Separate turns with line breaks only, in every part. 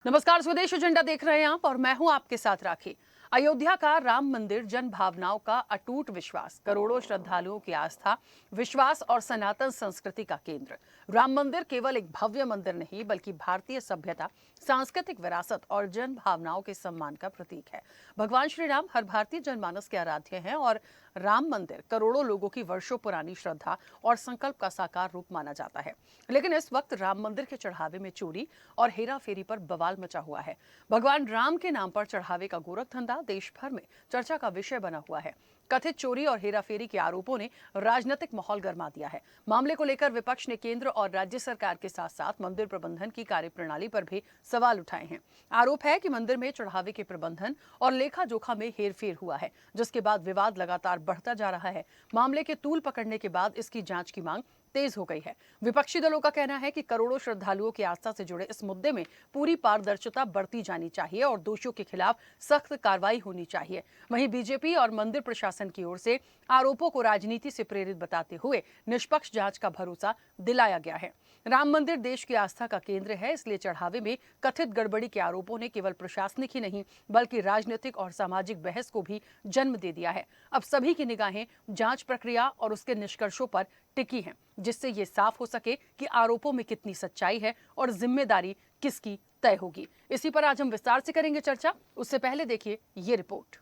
नमस्कार, स्वदेश एजेंडा देख रहे हैं आप और मैं हूं आपके साथ राखी। अयोध्या का राम मंदिर जन भावनाओं का अटूट विश्वास, करोड़ों श्रद्धालुओं की आस्था, विश्वास और सनातन संस्कृति का केंद्र। राम मंदिर केवल एक भव्य मंदिर नहीं बल्कि भारतीय सभ्यता, सांस्कृतिक विरासत और जन भावनाओं के सम्मान का प्रतीक है। भगवान श्री राम हर भारतीय जनमानस के आराध्य हैं और राम मंदिर करोड़ों लोगों की वर्षों पुरानी श्रद्धा और संकल्प का साकार रूप माना जाता है। लेकिन इस वक्त राम मंदिर के चढ़ावे में चोरी और हेरा फेरी पर बवाल मचा हुआ है। भगवान राम के नाम पर चढ़ावे का गोरख धंधा देश भर में चर्चा का विषय बना हुआ है। कथित चोरी और हेराफेरी के आरोपों ने राजनीतिक माहौल गर्मा दिया है। मामले को लेकर विपक्ष ने केंद्र और राज्य सरकार के साथ साथ मंदिर प्रबंधन की कार्यप्रणाली पर भी सवाल उठाए हैं। आरोप है कि मंदिर में चढ़ावे के प्रबंधन और लेखा जोखा में हेरफेर हुआ है, जिसके बाद विवाद लगातार बढ़ता जा रहा है। मामले के तूल पकड़ने के बाद इसकी जांच की मांग तेज हो गई है। विपक्षी दलों का कहना है कि करोड़ों श्रद्धालुओं की आस्था से जुड़े इस मुद्दे में पूरी पारदर्शिता बरती जानी चाहिए और दोषियों के खिलाफ सख्त कार्रवाई होनी चाहिए। वहीं बीजेपी और मंदिर प्रशासन की ओर से आरोपों को राजनीति से प्रेरित बताते हुए निष्पक्ष जांच का भरोसा दिलाया गया है। राम मंदिर देश की आस्था का केंद्र है, इसलिए चढ़ावे में कथित गड़बड़ी के आरोपों ने केवल प्रशासनिक ही नहीं बल्कि राजनीतिक और सामाजिक बहस को भी जन्म दे दिया है। अब सभी की निगाहें जांच प्रक्रिया और उसके निष्कर्षों पर टिकी हैं, जिससे ये साफ हो सके कि आरोपों में कितनी सच्चाई है और जिम्मेदारी किसकी तय होगी। इसी पर आज हम विस्तार से करेंगे चर्चा। उससे पहले देखिए ये रिपोर्ट।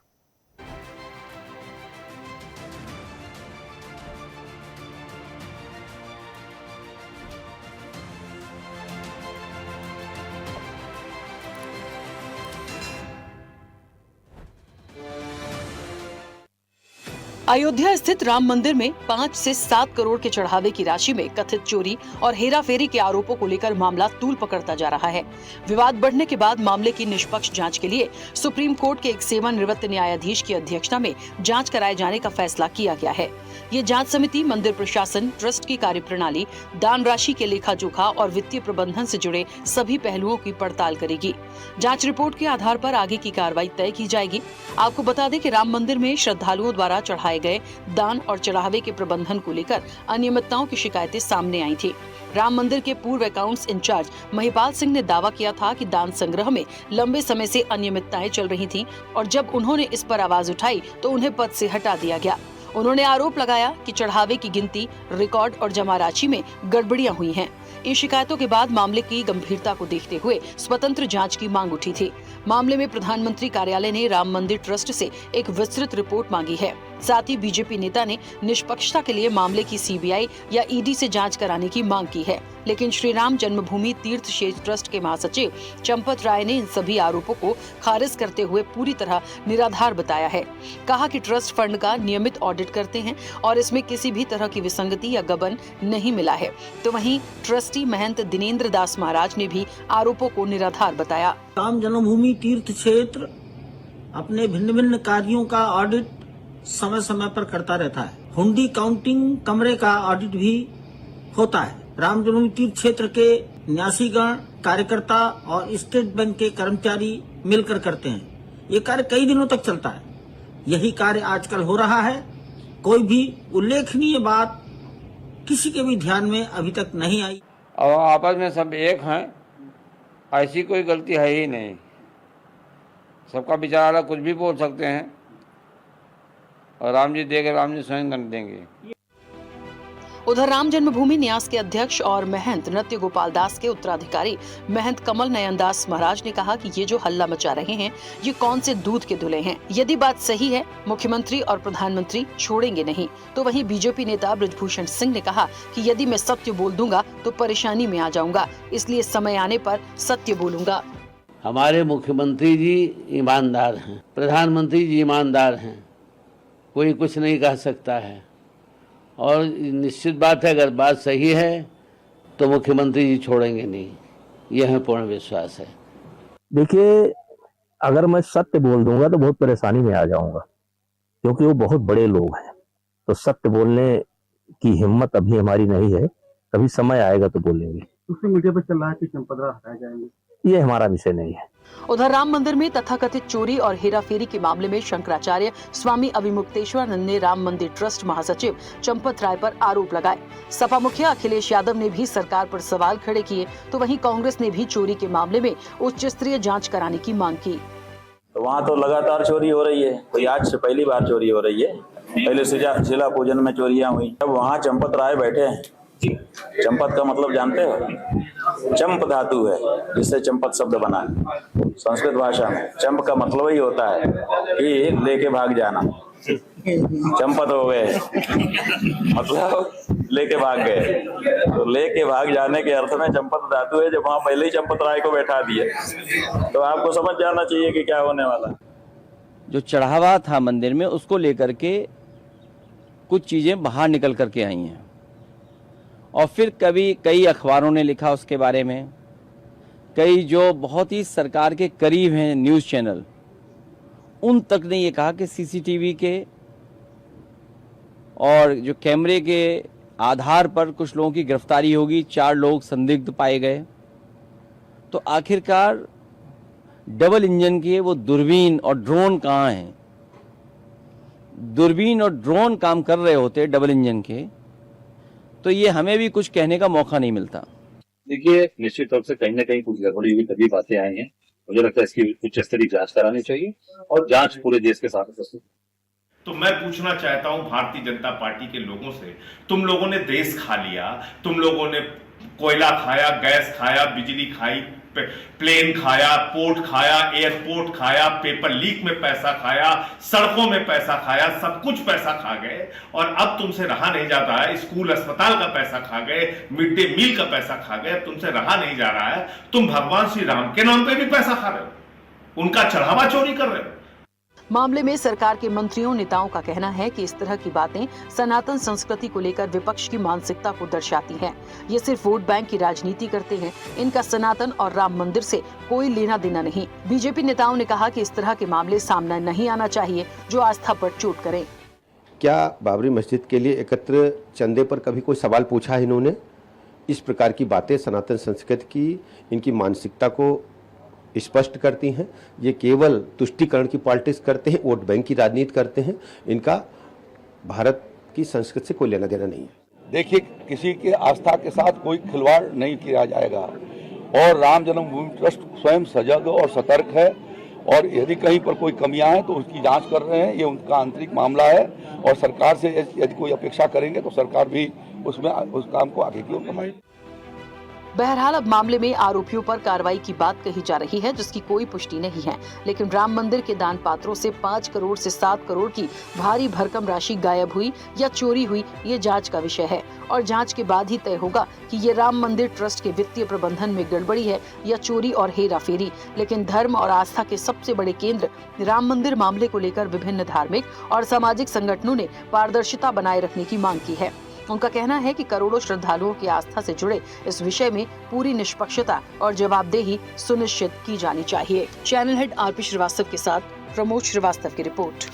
अयोध्या स्थित राम मंदिर में 5 से 7 करोड़ के चढ़ावे की राशि में कथित चोरी और हेराफेरी के आरोपों को लेकर मामला तूल पकड़ता जा रहा है। विवाद बढ़ने के बाद मामले की निष्पक्ष जांच के लिए सुप्रीम कोर्ट के एक सेवानिवृत्त न्यायाधीश की अध्यक्षता में जांच कराए जाने का फैसला किया गया है। ये जांच समिति मंदिर प्रशासन, ट्रस्ट की कार्यप्रणाली, दान राशि के लेखा जोखा और वित्तीय प्रबंधन से जुड़े सभी पहलुओं की पड़ताल करेगी। जांच रिपोर्ट के आधार पर आगे की कार्रवाई तय की जाएगी। आपको बता दें कि राम मंदिर में श्रद्धालुओं द्वारा चढ़ाए गए दान और चढ़ावे के प्रबंधन को लेकर अनियमितताओं की शिकायतें सामने आई थी। राम मंदिर के पूर्व अकाउंट्स इंचार्ज महिपाल सिंह ने दावा किया था कि दान संग्रह में लंबे समय से अनियमितताएं चल रही थीं और जब उन्होंने इस पर आवाज उठाई तो उन्हें पद से हटा दिया गया। उन्होंने आरोप लगाया कि चढ़ावे की गिनती, रिकॉर्ड और जमा राशि में गड़बड़ियां हुई हैं। इन शिकायतों के बाद मामले की गंभीरता को देखते हुए स्वतंत्र जांच की मांग उठी थी। मामले में प्रधानमंत्री कार्यालय ने राम मंदिर ट्रस्ट से एक विस्तृत रिपोर्ट मांगी है। साथ ही बीजेपी नेता ने निष्पक्षता के लिए मामले की सीबीआई या ईडी से जांच कराने की मांग की है। लेकिन श्री राम जन्मभूमि तीर्थ क्षेत्र ट्रस्ट के महासचिव चंपत राय ने इन सभी आरोपों को खारिज करते हुए पूरी तरह निराधार बताया है। कहा कि ट्रस्ट फंड का नियमित ऑडिट करते हैं और इसमें किसी भी तरह की विसंगति या गबन नहीं मिला है। तो वहीं ट्रस्टी महंत दिनेंद्र दास महाराज ने भी आरोपों को निराधार बताया।
राम जन्मभूमि तीर्थ क्षेत्र अपने भिन्न भिन्न कार्यों का ऑडिट समय समय पर करता रहता है। हुंडी काउंटिंग कमरे का ऑडिट भी होता है। राम जन्मभूमि तीर्थ क्षेत्र के न्यासीगण, कार्यकर्ता और स्टेट बैंक के कर्मचारी मिलकर करते हैं। ये कार्य कई दिनों तक चलता है। यही कार्य आजकल हो रहा है। कोई भी उल्लेखनीय बात किसी के भी ध्यान में अभी तक नहीं आई
और आपस में सब एक हैं, ऐसी कोई गलती है ही नहीं। सबका विचार अलग, कुछ भी बोल सकते हैं और राम जी देंगे, राम जी स्वयं दंड देंगे।
उधर राम जन्मभूमि न्यास के अध्यक्ष और महंत नृत्य गोपाल दास के उत्तराधिकारी महंत कमल नयन दास महाराज ने कहा कि ये जो हल्ला मचा रहे हैं ये कौन से दूध के धुले हैं। यदि बात सही है, मुख्यमंत्री और प्रधानमंत्री छोड़ेंगे नहीं। तो वहीं बीजेपी नेता बृजभूषण सिंह ने कहा कि यदि मैं सत्य बोल दूंगा तो परेशानी में आ जाऊंगा, इसलिए समय आने पर सत्य बोलूंगा।
हमारे मुख्यमंत्री जी ईमानदार हैं, प्रधानमंत्री जी ईमानदार हैं, कोई कुछ नहीं कह सकता है। और निश्चित बात है, अगर बात सही है तो मुख्यमंत्री जी छोड़ेंगे नहीं, यह है पूर्ण विश्वास है।
देखिए, अगर मैं सत्य बोल दूंगा तो बहुत परेशानी में आ जाऊंगा, क्योंकि वो बहुत बड़े लोग हैं। तो सत्य बोलने की हिम्मत अभी हमारी नहीं है, कभी समय आएगा तो बोलेंगे।
सोशल मीडिया पर चल रहा है कि चंपतराय हटाए जाएंगे,
ये हमारा विषय नहीं है।
उधर राम मंदिर में तथाकथित चोरी और हेराफेरी के मामले में शंकराचार्य स्वामी अविमुक्तेश्वरानंद ने राम मंदिर ट्रस्ट महासचिव चंपत राय पर आरोप लगाए। सपा मुखिया अखिलेश यादव ने भी सरकार पर सवाल खड़े किए, तो वहीं कांग्रेस ने भी चोरी के मामले में उच्च स्तरीय जांच कराने की मांग की।
तो वहाँ तो लगातार चोरी हो रही है, कोई आज से पहली बार चोरी हो रही है। पहले शिला पूजन में चोरियां हुई। अब वहाँ चंपत राय बैठे हैं। चंपत का मतलब जानते हो? चंप धातु है जिससे चंपत शब्द बना है संस्कृत भाषा में। चंप का मतलब ही होता है कि लेके भाग जाना। चंपत हो गए मतलब लेके भाग गए। तो लेके भाग जाने के अर्थ में चंपत धातु है, जब वहाँ पहले ही चंपत राय को बैठा दिए तो आपको समझ जाना चाहिए कि क्या होने वाला।
जो चढ़ावा था मंदिर में उसको लेकर के कुछ चीज़ें बाहर निकल करके आई हैं और फिर कई अखबारों ने लिखा उसके बारे में। कई जो बहुत ही सरकार के करीब हैं न्यूज़ चैनल, उन तक ने ये कहा कि सीसीटीवी के और जो कैमरे के आधार पर कुछ लोगों की गिरफ्तारी होगी। 4 लोग संदिग्ध पाए गए। तो आखिरकार डबल इंजन के वो दूरबीन और ड्रोन कहाँ हैं? दूरबीन और ड्रोन काम कर रहे होते डबल इंजन के, तो ये हमें भी कुछ कहने का मौका नहीं मिलता।
देखिए, निश्चित तौर से कहीं ना कहीं कुछ गड़बड़ी हुई तभी बातें आई हैं। मुझे लगता है इसकी उच्च स्तरीय जांच करानी चाहिए और जांच पूरे देश के साथ।
तो मैं पूछना चाहता हूं भारतीय जनता पार्टी के लोगों से, तुम लोगों ने देश खा लिया, तुम लोगों ने कोयला खाया, गैस खाया, बिजली खाई, प्लेन खाया, पोर्ट खाया, एयरपोर्ट खाया, पेपर लीक में पैसा खाया, सड़कों में पैसा खाया, सब कुछ पैसा खा गए और अब तुमसे रहा नहीं जाता है। स्कूल अस्पताल का पैसा खा गए, मिड डे मील का पैसा खा गए, अब तुमसे रहा नहीं जा रहा है। तुम भगवान श्री राम के नाम पे भी पैसा खा रहे हो, उनका चढ़ावा चोरी कर रहे हो।
मामले में सरकार के मंत्रियों नेताओं का कहना है कि इस तरह की बातें सनातन संस्कृति को लेकर विपक्ष की मानसिकता को दर्शाती हैं। ये सिर्फ वोट बैंक की राजनीति करते हैं। इनका सनातन और राम मंदिर से कोई लेना देना नहीं। बीजेपी नेताओं ने कहा कि इस तरह के मामले सामने नहीं आना चाहिए जो आस्था पर चोट करें।
क्या बाबरी मस्जिद के लिए एकत्र चंदे पर कभी कोई सवाल पूछा है इन्होंने? इस प्रकार की बातें सनातन संस्कृति की इनकी मानसिकता को स्पष्ट करती हैं। ये केवल तुष्टीकरण की पॉलिटिक्स करते हैं, वोट बैंक की राजनीति करते हैं। इनका भारत की संस्कृति से कोई लेना देना नहीं है।
देखिए, किसी के आस्था के साथ कोई खिलवाड़ नहीं किया जाएगा और राम जन्मभूमि ट्रस्ट स्वयं सजग और सतर्क है और यदि कहीं पर कोई कमियां हैं तो उसकी जांच कर रहे हैं। ये उनका आंतरिक मामला है और सरकार से यदि कोई अपेक्षा करेंगे तो सरकार भी उसमें उस काम को आगे की ओर बढ़ाएगी।
बहरहाल अब मामले में आरोपियों पर कार्रवाई की बात कही जा रही है जिसकी कोई पुष्टि नहीं है, लेकिन राम मंदिर के दान पात्रों से 5 करोड़ से 7 करोड़ की भारी भरकम राशि गायब हुई या चोरी हुई, ये जांच का विषय है और जांच के बाद ही तय होगा कि ये राम मंदिर ट्रस्ट के वित्तीय प्रबंधन में गड़बड़ी है या चोरी और हेराफेरी। लेकिन धर्म और आस्था के सबसे बड़े केंद्र राम मंदिर मामले को लेकर विभिन्न धार्मिक और सामाजिक संगठनों ने पारदर्शिता बनाए रखने की मांग की है। उनका कहना है कि करोड़ों श्रद्धालुओं की आस्था से जुड़े इस विषय में पूरी निष्पक्षता और जवाबदेही सुनिश्चित की जानी चाहिए। चैनल हेड आरपी श्रीवास्तव के साथ प्रमोद श्रीवास्तव की रिपोर्ट।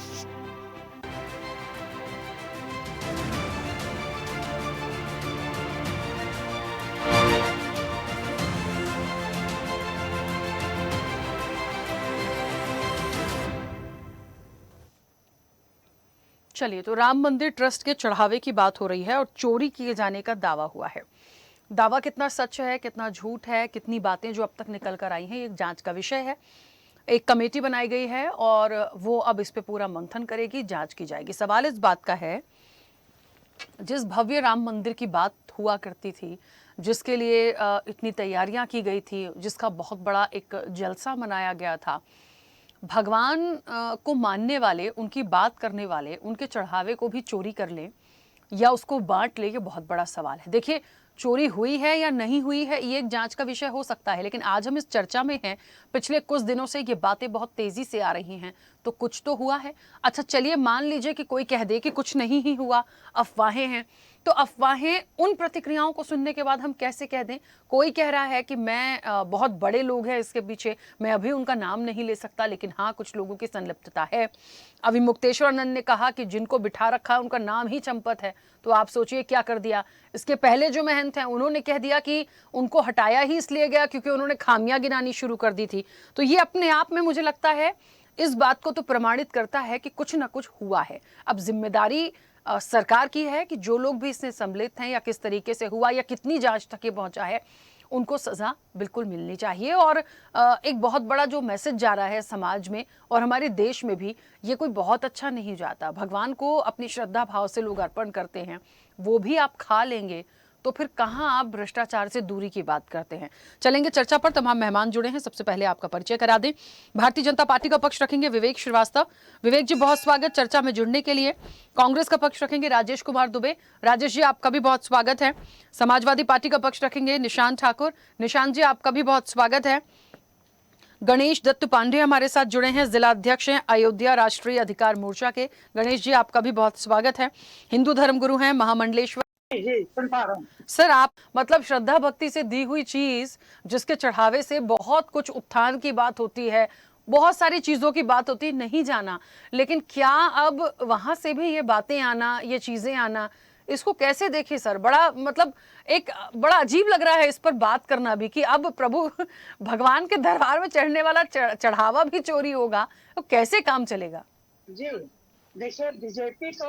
चलिए, तो राम मंदिर ट्रस्ट के चढ़ावे की बात हो रही है और चोरी किए जाने का दावा हुआ है। दावा कितना सच है, कितना झूठ है, कितनी बातें जो अब तक निकल कर आई हैं, ये एक जांच का विषय है। एक कमेटी बनाई गई है और वो अब इस पे पूरा मंथन करेगी, जांच की जाएगी। सवाल इस बात का है, जिस भव्य राम मंदिर की बात हुआ करती थी, जिसके लिए इतनी तैयारियां की गई थी, जिसका बहुत बड़ा एक जलसा मनाया गया था, भगवान को मानने वाले, उनकी बात करने वाले, उनके चढ़ावे को भी चोरी कर लें या उसको बांट ले, ये बहुत बड़ा सवाल है। देखिए, चोरी हुई है या नहीं हुई है ये एक जांच का विषय हो सकता है, लेकिन आज हम इस चर्चा में हैं। पिछले कुछ दिनों से ये बातें बहुत तेजी से आ रही हैं, तो कुछ तो हुआ है। अच्छा चलिए मान लीजिए कि कोई कह दे कि कुछ नहीं ही हुआ, अफवाहें हैं, तो अफवाहें उन प्रतिक्रियाओं को सुनने के बाद हम कैसे कह दें? कोई कह रहा है कि मैं बहुत बड़े लोग हैं इसके पीछे, मैं अभी उनका नाम नहीं ले सकता, लेकिन हाँ कुछ लोगों की संलिप्तता है। अभी मुक्तेश्वरानंद ने कहा कि जिनको बिठा रखा है उनका नाम ही चंपत है, तो आप सोचिए क्या कर दिया। इसके पहले जो महंत हैं उन्होंने कह दिया कि उनको हटाया ही इसलिए गया क्योंकि उन्होंने खामियां गिनानी शुरू कर दी थी। तो ये अपने आप में मुझे लगता है इस बात को तो प्रमाणित करता है कि कुछ ना कुछ हुआ है। अब जिम्मेदारी सरकार की है कि जो लोग भी इसमें सम्मिलित हैं या किस तरीके से हुआ या कितनी जांच तक ये पहुंचा है, उनको सजा बिल्कुल मिलनी चाहिए। और एक बहुत बड़ा जो मैसेज जा रहा है समाज में और हमारे देश में भी, ये कोई बहुत अच्छा नहीं जाता। भगवान को अपनी श्रद्धा भाव से लोग अर्पण करते हैं, वो भी आप खा लेंगे तो फिर कहाँ आप भ्रष्टाचार से दूरी की बात करते हैं। चलेंगे चर्चा पर, तमाम मेहमान जुड़े हैं। सबसे पहले आपका परिचय करा दें। भारतीय जनता पार्टी का पक्ष रखेंगे विवेक श्रीवास्तव। विवेक जी बहुत स्वागत चर्चा में जुड़ने के लिए। कांग्रेस का पक्ष रखेंगे राजेश कुमार दुबे। राजेश जी आपका भी बहुत स्वागत है। समाजवादी पार्टी का पक्ष रखेंगे निशांत ठाकुर। निशांत जी आपका भी बहुत स्वागत है। गणेश दत्त पांडे हमारे साथ जुड़े हैं, जिला अध्यक्ष हैं अयोध्या राष्ट्रीय अधिकार मोर्चा के। गणेश जी आपका भी बहुत स्वागत है। हिंदू धर्मगुरु हैं महामंडलेश्वर। सर आप मतलब श्रद्धा भक्ति से दी हुई चीज जिसके चढ़ावे से बहुत कुछ उत्थान की बात होती है, बहुत सारी चीजों की बात होती है, नहीं जाना, लेकिन क्या अब वहां से भी ये बातें आना, ये चीजें आना, इसको कैसे देखें सर? बड़ा मतलब एक बड़ा अजीब लग रहा है इस पर बात करना भी कि अब प्रभु भगवान के दरबार में चढ़ने वाला चढ़ावा भी चोरी होगा, तो कैसे काम चलेगा?
जी देखिए, बीजेपी तो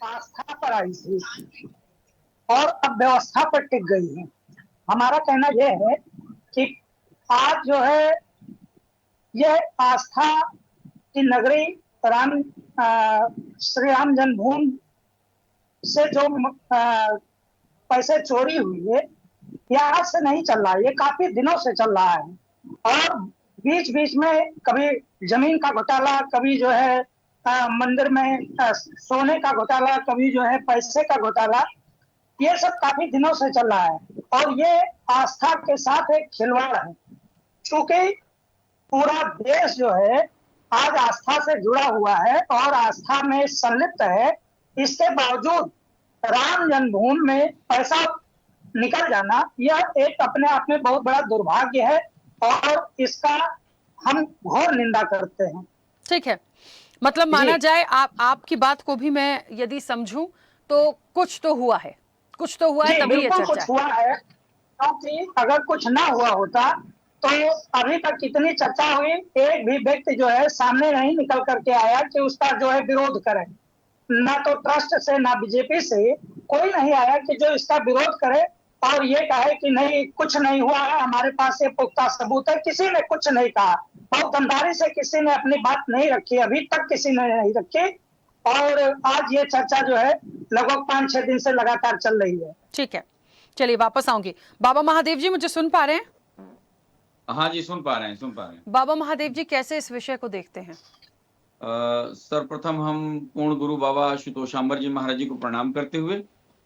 आस्था पर आई थी और अब व्यवस्था पर टिक गई है। हमारा कहना यह है कि आज जो है यह आस्था की नगरी श्री राम जन्मभूमि से जो पैसे चोरी हुई है, यह आज से नहीं चल रहा है, ये काफी दिनों से चल रहा है। और बीच बीच में कभी जमीन का घोटाला, कभी जो है मंदिर में सोने का घोटाला, कभी जो है पैसे का घोटाला, ये सब काफी दिनों से चल रहा है। और ये आस्था के साथ एक खिलवाड़ है, क्योंकि पूरा देश जो है आज आस्था से जुड़ा हुआ है और आस्था में संलिप्त है। इसके बावजूद राम जन्मभूमि में पैसा निकल जाना, यह एक अपने आप में बहुत बड़ा दुर्भाग्य है और इसका हम घोर निंदा करते हैं।
ठीक है, मतलब माना जाए आपकी बात को भी मैं यदि समझूं तो कुछ तो हुआ है, कुछ तो हुआ है, तभी ये चर्चा
कुछ हुआ है। क्योंकि अगर कुछ ना हुआ होता तो अभी तक कितनी चर्चा हुई, एक भी व्यक्ति जो है सामने नहीं निकल करके आया कि उसका जो है विरोध करे। ना तो ट्रस्ट से ना बीजेपी से कोई नहीं आया कि जो इसका विरोध करे और ये कहे कि नहीं कुछ नहीं हुआ है, हमारे पास ये पुख्ता सबूत है। किसी ने कुछ नहीं कहा, बहुत ईमानदारी से किसी ने अपनी बात नहीं रखी, अभी तक किसी ने नहीं रखी। और आज ये चर्चा जो है लगभग 5-6 दिन से लगातार चल रही है।
ठीक है, चलिए वापस आऊंगी। बाबा महादेव जी मुझे सुन पा रहे हैं?
हाँ जी, सुन पा रहे हैं।
बाबा महादेव जी कैसे इस विषय को देखते हैं?
सर्वप्रथम हम पूर्ण गुरु बाबा आशुतोषांबर जी महाराज जी को प्रणाम करते हुए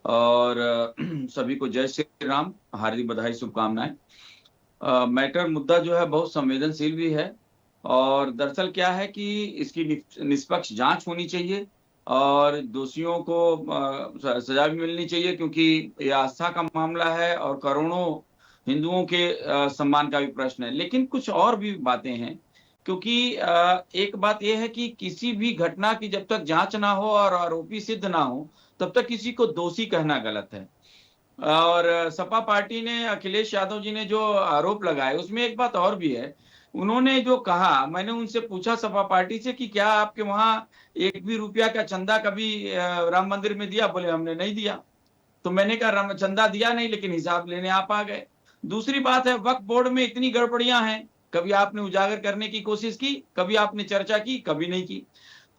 और सभी को जय श्री राम, हार्दिक बधाई, शुभकामनाएं। मैटर मुद्दा जो है बहुत संवेदनशील भी है और दरअसल क्या है कि इसकी निष्पक्ष जांच होनी चाहिए और दोषियों को सजा भी मिलनी चाहिए, क्योंकि ये आस्था का मामला है और करोड़ों हिंदुओं के सम्मान का भी प्रश्न है। लेकिन कुछ और भी बातें हैं, क्योंकि एक बात यह है कि किसी भी घटना की जब तक जांच ना हो और आरोपी सिद्ध ना हो तब तक किसी को दोषी कहना गलत है। और सपा पार्टी ने, अखिलेश यादव जी ने जो आरोप लगाए उसमें एक बात और भी है। उन्होंने जो कहा, मैंने उनसे पूछा सपा पार्टी से कि क्या आपके वहां एक भी रुपया का चंदा कभी राम मंदिर में दिया? बोले हमने नहीं दिया। तो मैंने कहा चंदा दिया नहीं, लेकिन हिसाब लेने आप आ गए। दूसरी बात है, वक्फ बोर्ड में इतनी गड़बड़ियां हैं, कभी आपने उजागर करने की कोशिश की, कभी आपने चर्चा की, कभी नहीं की।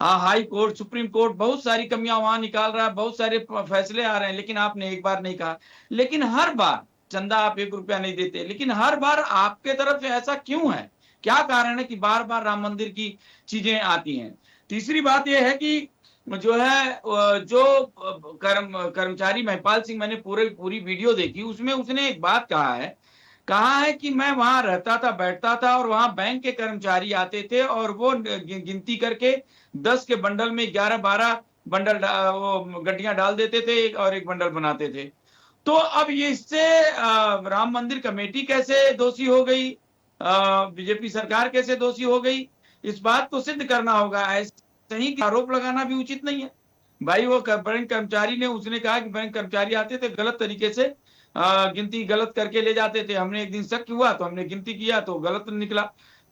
हाँ, हाई कोर्ट, सुप्रीम कोर्ट बहुत सारी कमियां वहां निकाल रहा है, बहुत सारे फैसले आ रहे हैं, लेकिन आपने एक बार नहीं कहा। लेकिन हर बार चंदा आप 1 रुपया नहीं देते, लेकिन हर बार आपके तरफ से ऐसा क्यों है? क्या कारण है कि बार बार राम मंदिर की चीजें आती हैं? तीसरी बात यह है कि जो है कर्मचारी महिपाल सिंह, मैंने पूरी वीडियो देखी, उसमें उसने एक बात कहा है
कहा है कि मैं वहां रहता था, बैठता था और वहां बैंक के कर्मचारी आते थे और वो गिनती करके 10 के बंडल में 11-12 बंडल वो गड्डियां डाल देते थे और एक बंडल बनाते थे। तो अब ये इससे राम मंदिर कमेटी कैसे दोषी हो गई, बीजेपी सरकार कैसे दोषी हो गई, इस बात को सिद्ध करना होगा। ऐसे ही आरोप लगाना भी उचित नहीं है। भाई वो बैंक कर्मचारी ने, उसने कहा कि बैंक कर्मचारी आते थे गलत तरीके से गिनती गलत करके ले जाते थे। हमने एक दिन शक हुआ तो हमने गिनती किया तो गलत निकला,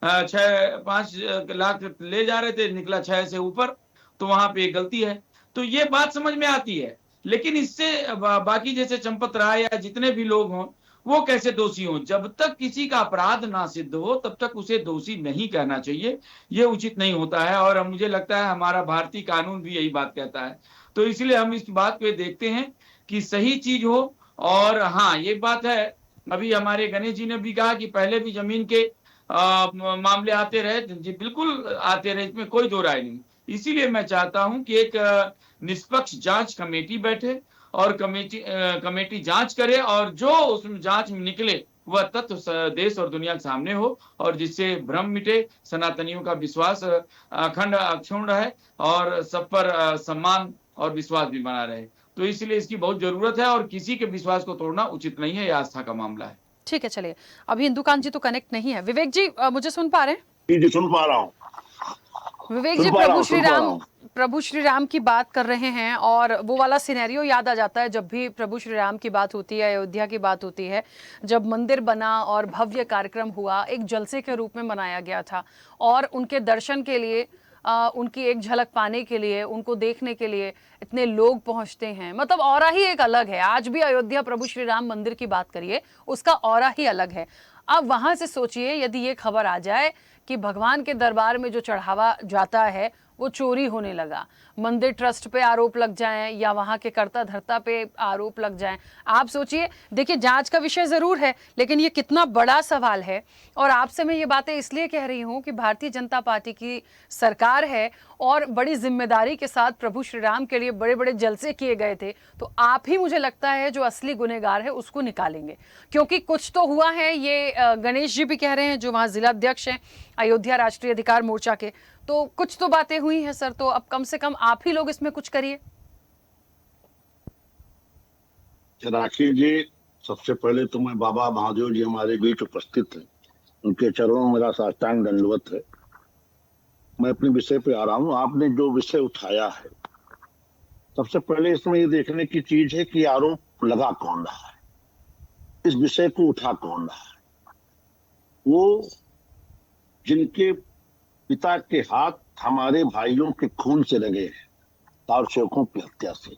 5 लाख ले जा रहे थे, निकला 6 से ऊपर, तो वहां पे गलती है। तो ये बात समझ में आती है, लेकिन इससे बाकी जैसे चंपत राय या जितने भी लोग हों वो कैसे दोषी हों। जब तक किसी का अपराध ना सिद्ध हो तब तक उसे दोषी नहीं कहना चाहिए, ये उचित नहीं होता है। और मुझे लगता है हमारा भारतीय कानून भी यही बात कहता है। तो इसलिए हम इस बात को देखते हैं कि सही चीज हो। और हाँ, ये बात है, अभी हमारे गणेश जी ने भी कहा कि पहले भी जमीन के मामले आते रहे, जी बिल्कुल आते रहे, इसमें कोई दो राय नहीं। इसीलिए मैं चाहता हूं कि एक निष्पक्ष जांच कमेटी बैठे और कमेटी जांच करे और जो उस जांच में निकले वह तथ्य देश और दुनिया के सामने हो और जिससे भ्रम मिटे, सनातनियों का विश्वास अखंड अक्षुण्ण रहे और सब पर सम्मान और विश्वास भी बना रहे। तो इसलिए इसकी बहुत जरूरत है और किसी के विश्वास को तोड़ना उचित नहीं है, यह आस्था का मामला है।
ठीक है, चलिए अभी इंदुकांत जी तो कनेक्ट नहीं है। विवेक जी मुझे सुन पा रहे हैं?
जी सुन पा रहा हूँ।
विवेक जी, प्रभु श्री राम की बात कर रहे हैं और वो वाला सिनेरियो याद आ जाता है जब भी प्रभु श्री राम की बात होती है, अयोध्या की बात होती है, जब मंदिर बना और भव्य कार्यक्रम हुआ, एक जलसे के रूप में मनाया गया था और उनके दर्शन के लिए, उनकी एक झलक पाने के लिए, उनको देखने के लिए इतने लोग पहुंचते हैं। मतलब ऑरा ही एक अलग है। आज भी अयोध्या प्रभु श्री राम मंदिर की बात करिए, उसका ऑरा ही अलग है। अब वहां से सोचिए यदि ये खबर आ जाए कि भगवान के दरबार में जो चढ़ावा जाता है वो चोरी होने लगा, मंदिर ट्रस्ट पे आरोप लग जाएं या वहां के कर्ता धर्ता पे आरोप लग जाएं, आप सोचिए। देखिए, जांच का विषय जरूर है लेकिन ये कितना बड़ा सवाल है। और आपसे मैं ये बातें इसलिए कह रही हूं कि भारतीय जनता पार्टी की सरकार है और बड़ी जिम्मेदारी के साथ प्रभु श्री राम के लिए बड़े बड़े जलसे किए गए थे। तो आप ही, मुझे लगता है, जो असली गुनहगार है उसको निकालेंगे, क्योंकि कुछ तो हुआ है। ये गणेश जी भी कह रहे हैं जो वहां जिला अध्यक्ष हैं अयोध्या राष्ट्रीय अधिकार मोर्चा के, तो कुछ तो बातें हुई हैं सर। तो अब कम से कम आप ही लोग इसमें कुछ करिए।
राखी जी, सबसे पहले तो मैं बाबा महादेव जी हमारे बीच उपस्थित हैं, उनके चरणों में मेरा साष्टांग दंडवत है। मैं अपने विषय पे आ रहा हूँ। आपने जो विषय उठाया है, सबसे पहले इसमें ये देखने की चीज है कि आरोप लगा कौन रहा है, इस विषय को उठा कौन रहा है। वो जिनके पिता के हाथ हमारे भाइयों के खून से लगे हैं, तार सेवकों की हत्या से।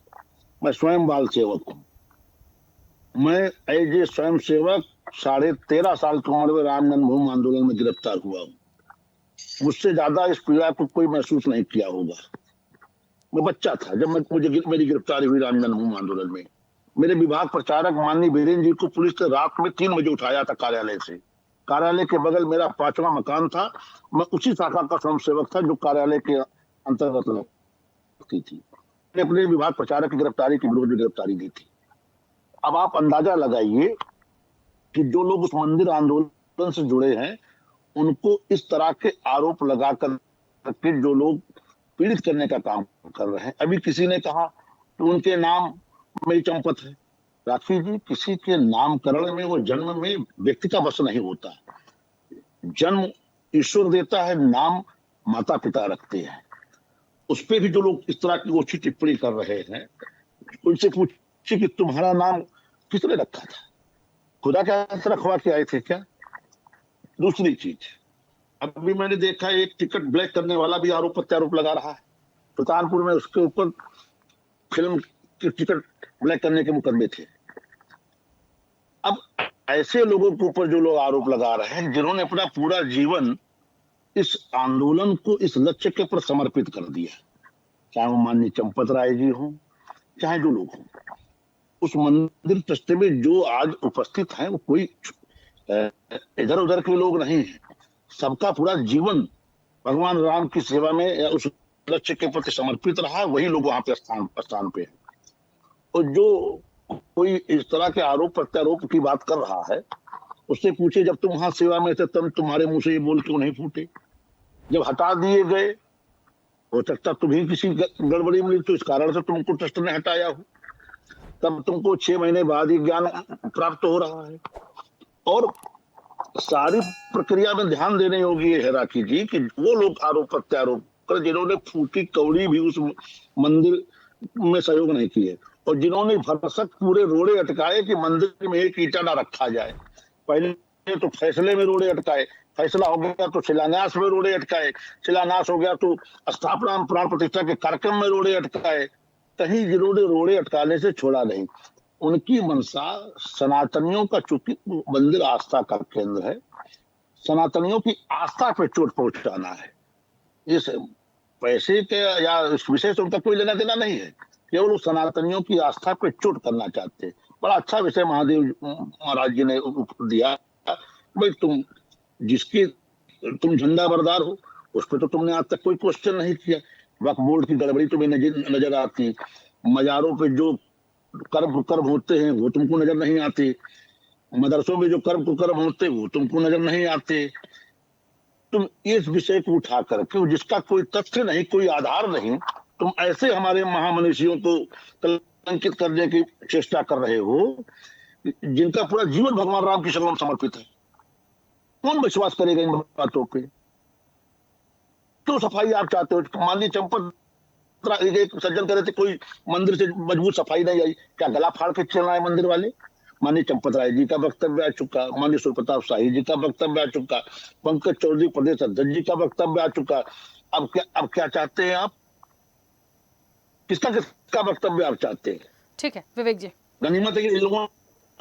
मैं स्वयं बाल सेवक हूं। मैं एज ए स्वयं सेवक 13.5 साल की उम्र में राम जन्मभूमि आंदोलन में गिरफ्तार हुआ हूं। मुझसे ज्यादा इस पीड़ा को कोई महसूस नहीं किया होगा। मैं बच्चा था जब मेरी गिरफ्तारी हुई राम जन्मभूमि आंदोलन में। मेरे विभाग प्रचारक माननीय बीरेन्द्र जी को पुलिस ने रात में 3 बजे उठाया था कार्यालय से। कार्यालय के बगल मेरा 5वां मकान था। मैं उसी शाखा का स्वयं सेवक था जो कार्यालय के अंतर्गत लगती थी। मैंने अपने विभाग प्रचारक की गिरफ्तारी के विरोध में गिरफ्तारी दी थी। अब आप अंदाजा लगाइए कि जो लोग उस मंदिर आंदोलन से जुड़े हैं उनको इस तरह के आरोप लगा करके जो लोग पीड़ित करने का काम कर रहे हैं। अभी किसी ने कहा कि उनके नाम में चंपत है। राखी जी, किसी के नामकरण में, वो जन्म में व्यक्ति का बस नहीं होता। जन्म ईश्वर देता है, नाम माता पिता रखते हैं। उस पे भी जो लोग इस तरह की ओछी टिप्पणी कर रहे हैं, उनसे पूछिए कि तुम्हारा नाम किसने रखा था? खुदा के हाथ रखवा के आए थे क्या? दूसरी चीज, अभी मैंने देखा एक टिकट ब्लैक करने वाला भी आरोप प्रत्यारोप लगा रहा है। सुल्तानपुर में उसके ऊपर फिल्म की टिकट ब्लैक करने के मुकदमे थे। अब ऐसे लोगों के ऊपर जो लोग आरोप लगा रहे हैं, जिन्होंने अपना पूरा जीवन इस आंदोलन को, इस लक्ष्य के ऊपर समर्पित कर दिया, चाहे वो माननीय चंपत राय जी हों, चाहे जो लोग हों, उस मंदिर ट्रस्ट में जो आज उपस्थित हैं वो कोई इधर उधर के लोग नहीं हैं। सबका पूरा जीवन भगवान राम की सेवा में या उस लक्ष्य के प्रति समर्पित रहा, वही लोग वहां पे स्थान पे हैं। और जो कोई इस तरह के आरोप प्रत्यारोप की बात कर रहा है, उससे पूछे जब तुम वहां सेवा में थे तब तुम्हारे मुंह से ये बोल क्यों नहीं फूटे? जब हटा दिए गए, हो सकता तुम्हें किसी गड़बड़ी मिली तो इस कारण से तुमको ट्रस्ट ने हटाया हो, तब तुमको 6 महीने बाद ही ज्ञान प्राप्त हो रहा है। और सारी प्रक्रिया में ध्यान देने योग्य ये है राखी जी कि वो लोग आरोप प्रत्यारोप कर जिन्होंने फूटी कौड़ी भी उस मंदिर में सहयोग नहीं किए और जिन्होंने भरसक पूरे रोड़े अटकाए कि मंदिर में एक ईंटा ना रखा जाए। पहले तो फैसले में रोड़े अटकाए, फैसला हो गया तो शिलान्यास में रोड़े अटकाए, शिलान्यास हो गया तो स्थापना प्राण प्रतिष्ठा के कार्यक्रम में रोड़े अटकाए। कहीं जिन्होंने रोड़े अटकाने से छोड़ा नहीं। उनकी मंशा सनातनियों का, चूंकि मंदिर आस्था का केंद्र है, सनातनियों की आस्था पे चोट पहुंचाना है। इस पैसे के या इस विषय से उनका कोई लेना देना नहीं है, केवल उस सनातनियों की आस्था पे चोट करना चाहते। बड़ा अच्छा विषय महादेव महाराज जी ने दिया। भाई तुम झंडा बरदार हो, उस पर तो तुमने आज तक कोई क्वेश्चन नहीं किया। वक्फ बोर्ड की गड़बड़ी तुम्हें नजर आती, मजारों पे जो कर्म होते हैं वो तुमको नजर नहीं आते, मदरसों में जो कर्म होते हैं वो तुमको नजर नहीं आते। तुम इस विषय को उठा करके जिसका कोई तथ्य नहीं, कोई आधार नहीं, तुम ऐसे हमारे महामनीषियों को कलंकित करने की चेष्टा कर रहे हो जिनका पूरा जीवन भगवान राम की शरण में समर्पित है। कौन विश्वास करेगा इन बातों पे? क्यों सफाई आप चाहते हो? माननीय चंपत एक सज्जन कह रहे थे कोई मंदिर से मजबूत सफाई नहीं आई, क्या गला फाड़ के चलना है मंदिर वाले? माननीय चंपत राय जी का वक्तव्य आ चुका, माननीय सूर्य प्रताप शाही जी का वक्तव्य आ चुका, पंकज चौधरी प्रदेश अध्यक्ष जी का वक्तव्य आ चुका। अब क्या चाहते हैं आप? किसका वक्तव्य आप चाहते हैं?
ठीक है विवेक जी,
गनीमत है कि लोगों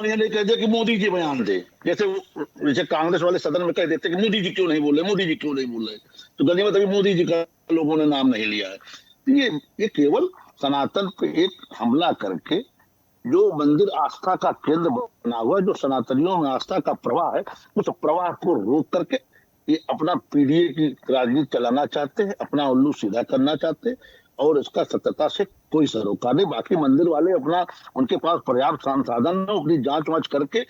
ने ये नहीं कह दिया कि मोदी जी बयान दे, जैसे कांग्रेस वाले सदन में कह देते कि मोदी जी क्यों नहीं बोल रहे, मोदी जी क्यों नहीं बोल रहे। तो गनीमत है कि मोदी जी का लोगों ने नाम नहीं लिया है। ये केवल सनातन पे एक हमला करके, जो मंदिर आस्था का केंद्र बना हुआ है, जो सनातनियों में आस्था का प्रवाह है, उस प्रवाह को रोक करके ये अपना पीढ़ी की राजनीति चलाना चाहते हैं, अपना उल्लू सीधा करना चाहते हैं और इसका सत्यता से कोई सरोकार नहीं। बाकी मंदिर वाले अपना, उनके पास पर्याप्त संसाधन है, अपनी जांच वांच करके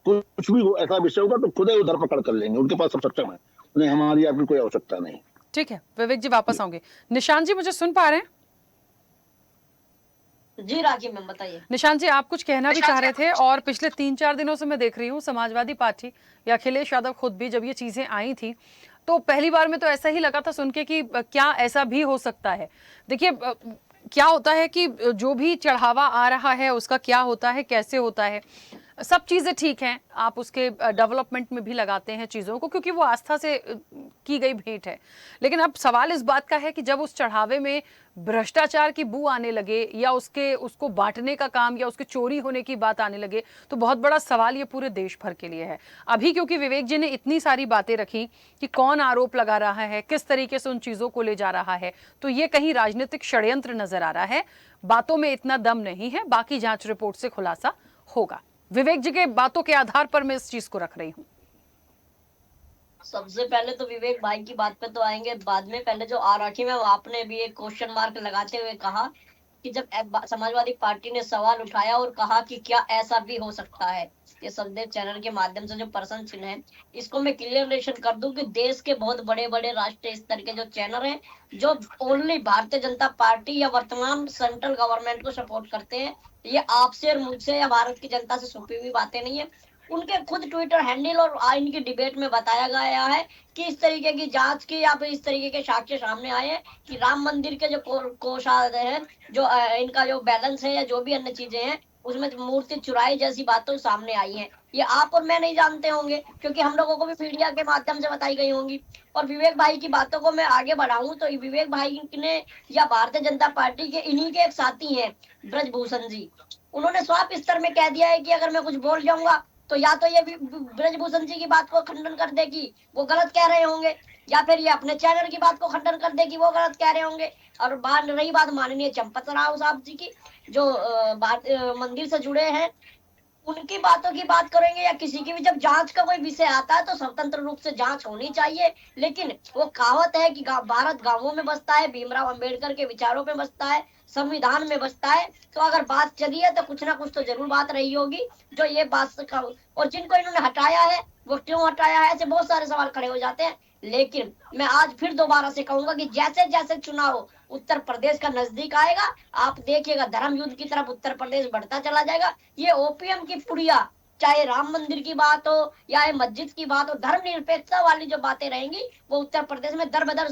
कुछ भी ऐसा विषय होगा तो खुद ही उधर पकड़ कर लेंगे, उनके पास सब सक्षम है, उन्हें हमारी आपकी कोई आवश्यकता नहीं।
ठीक है विवेक जी, वापस आऊंगे। निशांत जी मुझे सुन पा रहे हैं?
जी राखी मैम बताइए।
निशांत जी आप कुछ कहना भी चाह रहे थे, और पिछले 3-4 दिनों से मैं देख रही हूँ समाजवादी पार्टी या अखिलेश यादव खुद भी, जब ये चीजें आई थी तो पहली बार में तो ऐसा ही लगा था सुन के कि क्या ऐसा भी हो सकता है। देखिए क्या होता है कि जो भी चढ़ावा आ रहा है उसका क्या होता है, कैसे होता है, सब चीज़ें ठीक हैं, आप उसके डेवलपमेंट में भी लगाते हैं चीज़ों को क्योंकि वो आस्था से की गई भेंट है। लेकिन अब सवाल इस बात का है कि जब उस चढ़ावे में भ्रष्टाचार की बू आने लगे या उसको बांटने का काम या उसके चोरी होने की बात आने लगे तो बहुत बड़ा सवाल ये पूरे देश भर के लिए है। अभी क्योंकि विवेक जी ने इतनी सारी बातें रखी कि कौन आरोप लगा रहा है, किस तरीके से उन चीज़ों को ले जा रहा है, तो ये कहीं राजनीतिक षड्यंत्र नजर आ रहा है। बातों में इतना दम नहीं है, बाकी जांच रिपोर्ट से खुलासा होगा। विवेक जी के बातों के आधार पर मैं इस चीज को रख रही हूँ।
सबसे पहले तो विवेक भाई की बात पे तो आएंगे बाद में। पहले जो आराखी में आपने भी एक क्वेश्चन मार्क लगाते हुए कहा कि जब समाजवादी पार्टी ने सवाल उठाया और कहा कि क्या ऐसा भी हो सकता है, ये संदेश चैनल के माध्यम से जो प्रश्न चिन्ह है इसको मैं क्लियरेशन कर दूं कि देश के बहुत बड़े बड़े राष्ट्रीय स्तर के जो चैनल हैं जो ओनली भारतीय जनता पार्टी या वर्तमान सेंट्रल गवर्नमेंट को सपोर्ट करते हैं, ये आपसे और मुझसे या भारत की जनता से छुपी हुई बातें नहीं है। उनके खुद ट्विटर हैंडल और इनकी डिबेट में बताया गया है कि इस तरीके की जांच की या फिर इस तरीके के साक्ष्य सामने आए हैं कि राम मंदिर के जो कोषाध्यक्ष है, जो इनका जो बैलेंस है या जो भी अन्य चीजें हैं उसमें मूर्ति चुराई जैसी बातें सामने आई हैं। ये आप और मैं नहीं जानते होंगे क्योंकि हम लोगों को भी मीडिया के माध्यम से बताई गई होंगी। और विवेक भाई की बातों को मैं आगे बढ़ाऊं तो विवेक भाई ने या भारतीय जनता पार्टी के इन्हीं के एक साथी हैं ब्रजभूषण जी, उन्होंने साफ स्तर में कह दिया है कि अगर मैं कुछ बोल जाऊंगा तो या तो ये ब्रजभूषण जी की बात को खंडन कर देगी, वो गलत कह रहे होंगे, या फिर ये अपने चैनल की बात को खंडन कर देगी, वो गलत कह रहे होंगे। और रही बात माननीय चंपत राव साहब जी की जो मंदिर से जुड़े हैं, उनकी बातों की बात करेंगे या किसी की भी, जब जांच का कोई विषय आता है तो स्वतंत्र रूप से जांच होनी चाहिए। लेकिन वो कहावत है कि भारत गांवों में बसता है, भीमराव अंबेडकर के विचारों में बसता है, संविधान में बसता है। तो अगर बात चली है तो कुछ ना कुछ तो जरूर बात रही होगी जो ये बात और जिनको इन्होंने हटाया है वो क्यों हटाया है, ऐसे बहुत सारे सवाल खड़े हो जाते हैं। लेकिन मैं आज फिर दोबारा से कहूंगा कि जैसे जैसे चुनाव उत्तर प्रदेश का नजदीक आएगा, आप देखिएगा धर्म युद्ध की तरफ उत्तर प्रदेश बढ़ता चला जाएगा। ये ओपीएम की पुड़िया, चाहे राम मंदिर की बात हो या मस्जिद की बात हो, धर्मनिरपेक्षता वाली जो बातें रहेंगी वो उत्तर प्रदेश में दर बदर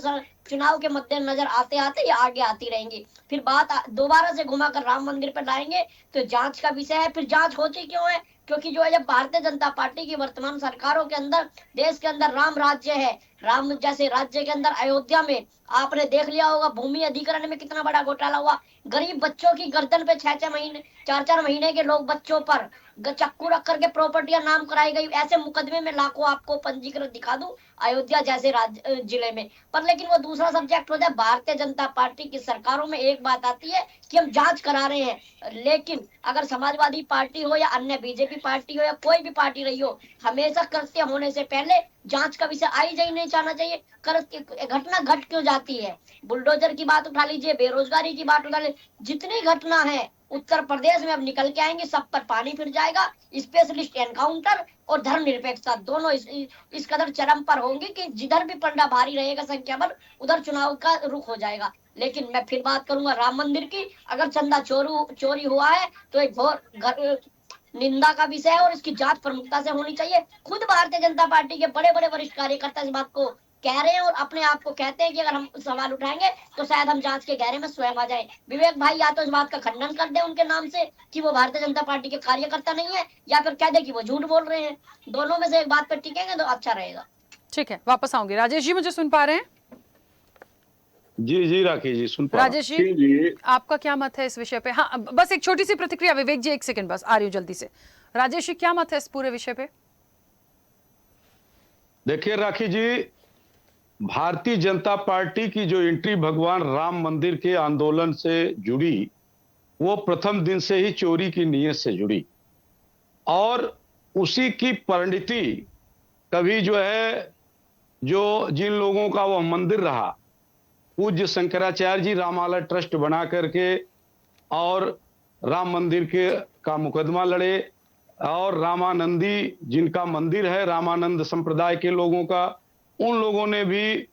चुनाव के मद्देनजर आते आते ये आगे आती रहेंगी। फिर बात दोबारा से घुमाकर राम मंदिर पर लाएंगे तो जांच का विषय है। फिर जांच होती क्यों है? क्योंकि जो है जब भारतीय जनता पार्टी की वर्तमान सरकारों के अंदर, देश के अंदर राम राज्य है, राम जैसे राज्य के अंदर अयोध्या में आपने देख लिया होगा भूमि अधिग्रहण में कितना बड़ा घोटाला हुआ। गरीब बच्चों की गर्दन पे 6-6 महीने 4-4 महीने के लोग बच्चों पर चक्कू रख करके प्रॉपर्टियां नाम कराई गई। ऐसे मुकदमे में लाखों आपको पंजीकृत दिखा दूं अयोध्या जैसे जिले में। पर लेकिन वो दूसरा सब्जेक्ट हो जाए। भारतीय जनता पार्टी की सरकारों में एक बात आती है कि हम जांच करा रहे हैं, लेकिन अगर समाजवादी पार्टी हो या अन्य बीजेपी पार्टी हो या कोई भी पार्टी रही हो, हमेशा कृत्य होने से पहले जांच का विषय आई जाए नहीं जाना चाहिए। घटना घट क्यों जाती है? बुलडोजर की बात उठा लीजिए, बेरोजगारी की बात उठा लीजिए, जितनी घटना है उत्तर प्रदेश में अब निकल के आएंगे, सब पर पानी फिर जाएगा। स्पेशलिस्ट एनकाउंटर और धर्मनिरपेक्षता दोनों इस कदर चरम पर होंगे कि जिधर भी पंडा भारी रहेगा संख्या पर, उधर चुनाव का रुख हो जाएगा। लेकिन मैं फिर बात करूंगा राम मंदिर की। अगर चंदा चोरी हुआ है तो एक बहुत निंदा का विषय है और इसकी जांच प्रमुखता से होनी चाहिए। खुद भारतीय जनता पार्टी के बड़े बड़े वरिष्ठ कार्यकर्ता इस बात को कह रहे हैं और अपने आप को कहते हैं कि अगर हम सवाल उठाएंगे तो शायद हम जांच के घेरे में स्वयं आ जाएं। विवेक भाई या तो इस बात का खंडन कर दे उनके नाम से कि वो भारतीय जनता पार्टी के कार्यकर्ता नहीं है, या फिर कह दे कि वो झूठ बोल रहे हैं। दोनों में से एक बात पर टिकेंगे तो अच्छा रहेगा।
ठीक है, वापस आऊंगी। राजेश जी मुझे सुन पा रहे हैं?
जी जी राखी जी सुन पा रहा हूं।
राजेश जी आपका क्या मत है इस विषय पे? हाँ बस एक छोटी सी प्रतिक्रिया। विवेक जी एक सेकंड बस आ रही हूँ जल्दी से। राजेश जी क्या मत है इस पूरे विषय पे?
देखिए राखी जी, भारतीय जनता पार्टी की जो एंट्री भगवान राम मंदिर के आंदोलन से जुड़ी, वो प्रथम दिन से ही चोरी की नीयत से जुड़ी और उसी की परिणति कभी जो है जो जिन लोगों का वह मंदिर रहा, पूज्य शंकराचार्य जी रामालय ट्रस्ट बना करके और राम मंदिर का मुकदमा लड़े और रामानंदी जिनका मंदिर है, रामानंद संप्रदाय के लोगों का, उन लोगों ने भी,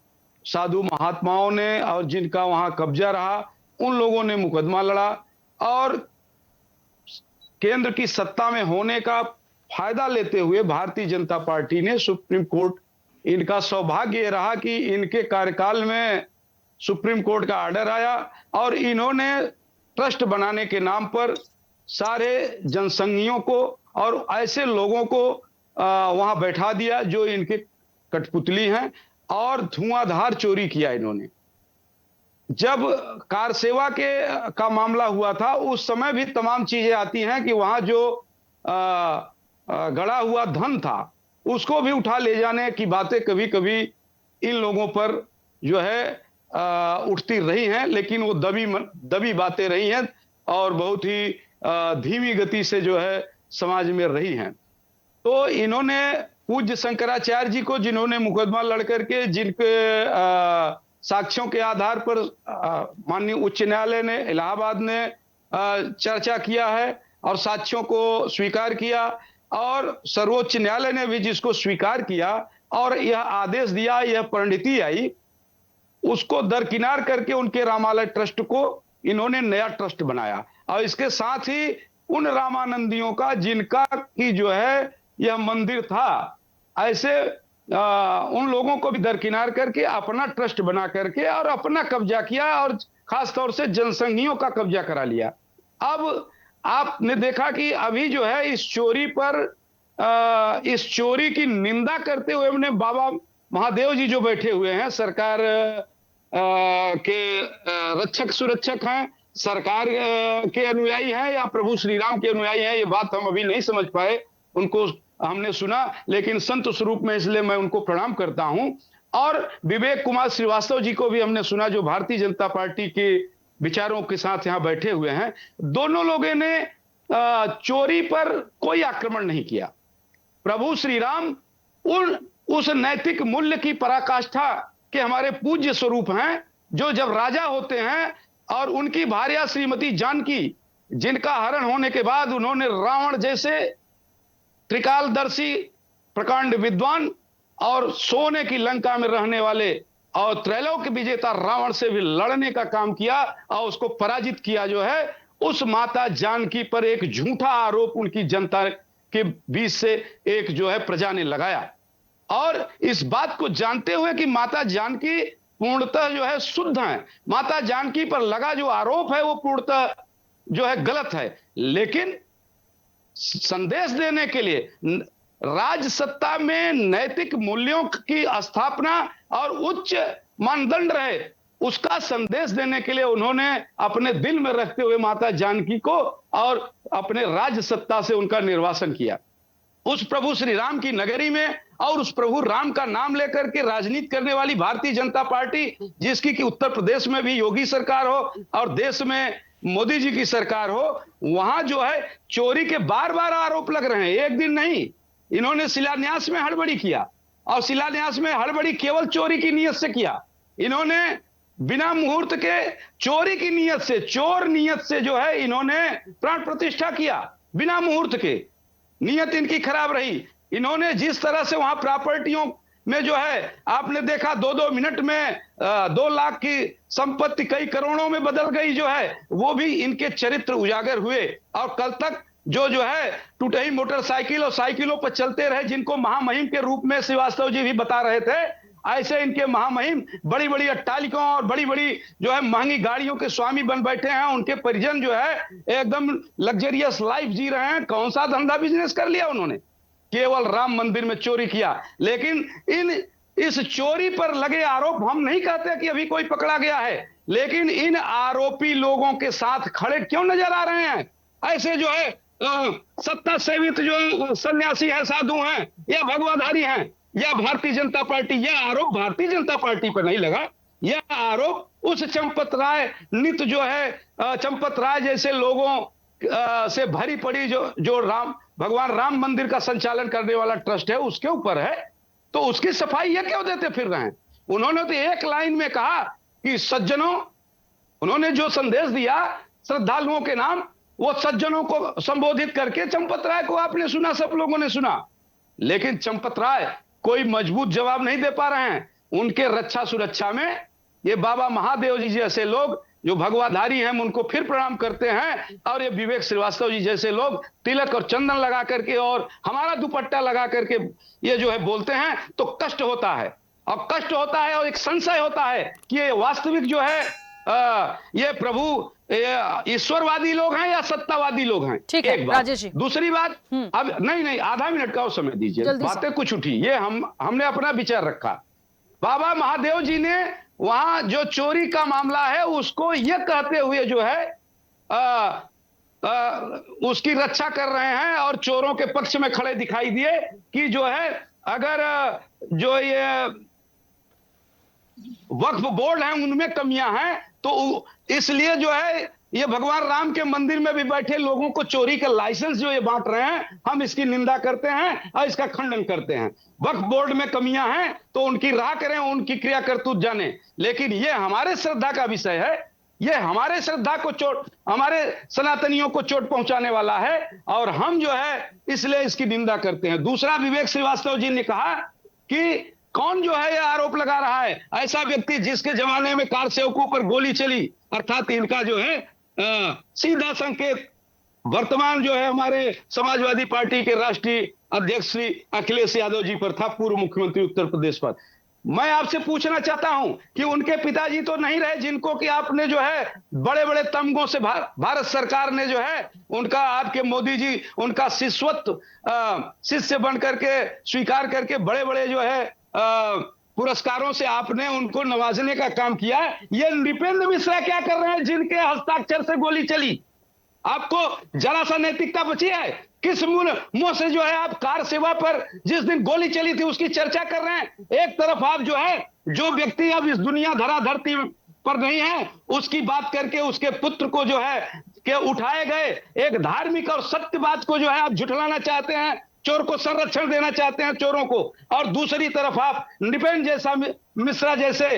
साधु महात्माओं ने और जिनका वहां कब्जा रहा, उन लोगों ने मुकदमा लड़ा और केंद्र की सत्ता में होने का फायदा लेते हुए भारतीय जनता पार्टी ने सुप्रीम कोर्ट, इनका सौभाग्य ये रहा कि इनके कार्यकाल में सुप्रीम कोर्ट का ऑर्डर आया और इन्होंने ट्रस्ट बनाने के नाम पर सारे जनसंघियों को और ऐसे लोगों को वहां बैठा दिया जो इनके कठपुतली हैं और धुआंधार चोरी किया इन्होंने। जब कार सेवा का मामला हुआ था उस समय भी तमाम चीजें आती हैं कि वहां जो गड़ा हुआ धन था उसको भी उठा ले जाने की बातें कभी कभी इन लोगों पर जो है उठती रही हैं, लेकिन वो दबी बातें रही हैं और बहुत ही धीमी गति से जो है समाज में रही हैं। तो इन्होंने पूज्य शंकराचार्य जी को, जिन्होंने मुकदमा लड़ करके, जिनके साक्ष्यों के आधार पर माननीय उच्च न्यायालय ने, इलाहाबाद ने चर्चा किया है और साक्ष्यों को स्वीकार किया और सर्वोच्च न्यायालय ने भी जिसको स्वीकार किया और यह आदेश दिया, यह परिणति आई, उसको दरकिनार करके उनके रामालय ट्रस्ट को इन्होंने नया ट्रस्ट बनाया और इसके साथ ही उन रामानंदियों का जिनका की जो है यह मंदिर था, ऐसे उन लोगों को भी दरकिनार करके अपना ट्रस्ट बना करके और अपना कब्जा किया और खास तौर से जनसंघियों का कब्जा करा लिया। अब आपने देखा कि अभी जो है इस चोरी पर इस चोरी की निंदा करते हुए हमने बाबा महादेव जी जो बैठे हुए हैं, सरकार के रक्षक सुरक्षक हैं, सरकार के अनुयायी हैं या प्रभु श्री राम के अनुयायी हैं, ये बात हम अभी नहीं समझ पाए। उनको हमने सुना लेकिन संत स्वरूप में, इसलिए मैं उनको प्रणाम करता हूं। और विवेक कुमार श्रीवास्तव जी को भी हमने सुना जो भारतीय जनता पार्टी के विचारों के साथ यहां बैठे हुए हैं। दोनों लोगों ने
चोरी पर कोई आक्रमण नहीं किया। प्रभु श्री राम उस नैतिक मूल्य की पराकाष्ठा के हमारे पूज्य स्वरूप हैं, जो जब राजा होते हैं और उनकी भार्या श्रीमती जानकी, जिनका हरण होने के बाद उन्होंने रावण जैसे त्रिकालदर्शी प्रकांड विद्वान और सोने की लंका में रहने वाले और त्रैलोक विजेता रावण से भी लड़ने का काम किया और उसको पराजित किया, जो है उस माता जानकी पर एक झूठा आरोप उनकी जनता के बीच से एक जो है प्रजा ने लगाया। और इस बात को जानते हुए कि माता जानकी पूर्णतः जो है शुद्ध है, माता जानकी पर लगा जो आरोप है वो पूर्णतः जो है गलत है, लेकिन संदेश देने के लिए राज सत्ता में नैतिक मूल्यों की स्थापना और उच्च मानदंड रहे, उसका संदेश देने के लिए उन्होंने अपने दिल में रखते हुए माता जानकी को और अपने राज सत्ता से उनका निर्वासन किया। उस प्रभु श्री राम की नगरी में और उस प्रभु राम का नाम लेकर के राजनीति करने वाली भारतीय जनता पार्टी, जिसकी कि उत्तर प्रदेश में भी योगी सरकार हो और देश में मोदी जी की सरकार हो, वहां जो है चोरी के बार बार आरोप लग रहे हैं। एक दिन नहीं, इन्होंने शिलान्यास में हड़बड़ी किया और शिलान्यास में हड़बड़ी केवल चोरी की नीयत से किया। इन्होंने बिना मुहूर्त के चोरी की नीयत से, चोर नीयत से जो है इन्होंने प्राण प्रतिष्ठा किया, बिना मुहूर्त के। नीयत इनकी खराब रही। इन्होंने जिस तरह से वहां प्रॉपर्टियों में जो है आपने देखा 2-2 मिनट में 2 लाख की संपत्ति कई करोड़ों में बदल गई, जो है वो भी इनके चरित्र उजागर हुए। और कल तक जो है टूटही मोटरसाइकिल और साइकिलों पर चलते रहे, जिनको महामहिम के रूप में श्रीवास्तव जी भी बता रहे थे, ऐसे इनके महामहिम बड़ी बड़ी अट्टालिकाओं और बड़ी बड़ी जो है महंगी गाड़ियों के स्वामी बन बैठे हैं। उनके परिजन जो है एकदम लग्जरियस लाइफ जी रहे हैं। कौन सा धंधा बिजनेस कर लिया उन्होंने? केवल राम मंदिर में चोरी किया। लेकिन इस चोरी पर लगे आरोप, हम नहीं कहते कि अभी कोई पकड़ा गया है, लेकिन इन आरोपी लोगों के साथ खड़े क्यों नजर आ रहे हैं? ऐसे जो है सत्ता सेवित जो सन्यासी हैं, साधु हैं या भगवाधारी हैं या भारतीय जनता पार्टी, यह आरोप भारतीय जनता पार्टी पर नहीं लगा। यह आरोप उस चंपत राय नित जो है चंपत राय जैसे लोगों से भरी पड़ी जो भगवान राम मंदिर का संचालन करने वाला ट्रस्ट है उसके ऊपर है। तो उसकी सफाई ये क्यों देते फिर रहे हैं? उन्होंने तो एक लाइन में कहा कि सज्जनों, उन्होंने जो संदेश दिया श्रद्धालुओं के नाम, वो सज्जनों को संबोधित करके चंपत राय को आपने सुना, सब लोगों ने सुना, लेकिन चंपत राय कोई मजबूत जवाब नहीं दे पा रहे हैं। उनके रक्षा सुरक्षा में ये बाबा महादेव जी जैसे लोग जो भगवाधारी हैं, उनको फिर प्रणाम करते हैं, और ये विवेक श्रीवास्तव जी जैसे लोग तिलक और चंदन लगा करके और हमारा दुपट्टा लगा करके ये जो है बोलते हैं, तो कष्ट होता है। और कष्ट होता है और एक संशय होता है कि ये वास्तविक जो है ये प्रभु ईश्वरवादी लोग हैं या सत्तावादी लोग हैं।
ठीक है राजेश जी।
दूसरी बात, अब नहीं आधा मिनट का और समय दीजिए, बातें कुछ उठी, ये हमने अपना विचार रखा। बाबा महादेव जी ने वहां जो चोरी का मामला है उसको ये कहते हुए जो है उसकी रक्षा कर रहे हैं और चोरों के पक्ष में खड़े दिखाई दिए कि जो है अगर जो ये वक्फ बोर्ड है उनमें कमियां हैं, तो इसलिए जो है ये भगवान राम के मंदिर में भी बैठे लोगों को चोरी का लाइसेंस जो ये बांट रहे हैं, हम इसकी निंदा करते हैं और इसका खंडन करते हैं। वक्फ बोर्ड में कमियां हैं तो उनकी राह करें, उनकी क्रिया करतूत जाने, लेकिन ये हमारे श्रद्धा का विषय है, ये हमारे श्रद्धा को चोट, हमारे सनातनियों को चोट पहुंचाने वाला है और हम जो है इसलिए इसकी निंदा करते हैं। दूसरा, विवेक श्रीवास्तव जी ने कहा कि कौन जो है ये आरोप लगा रहा है? ऐसा व्यक्ति जिसके जमाने में कार सेवकों पर गोली चली, अर्थात इनका जो है सीधा संकेत वर्तमान जो है हमारे समाजवादी पार्टी के राष्ट्रीय अध्यक्ष श्री अखिलेश यादव जी पर था, पूर्व मुख्यमंत्री उत्तर प्रदेश पर। मैं आपसे पूछना चाहता हूं कि उनके पिताजी तो नहीं रहे जिनको कि आपने जो है बड़े बड़े तमगों से भारत सरकार ने जो है उनका, आपके मोदी जी उनका शिष्य बन करके स्वीकार करके बड़े बड़े जो है पुरस्कारों से आपने उनको नवाजने का काम किया। ये नृपेंद्र मिश्रा क्या कर रहे हैं जिनके हस्ताक्षर से गोली चली? आपको जरा सा नैतिकता बची है? किस मुंह से जो है आप कार सेवा पर जिस दिन गोली चली थी उसकी चर्चा कर रहे हैं? एक तरफ आप जो है जो व्यक्ति अब इस दुनिया धरा धरती पर नहीं है उसकी बात करके उसके पुत्र को जो है के उठाए गए एक धार्मिक और सत्य बात को जो है आप झुठलाना चाहते हैं, चोर को संरक्षण देना चाहते हैं चोरों को, और दूसरी तरफ आप नृपेंद्र जैसा मिश्रा जैसे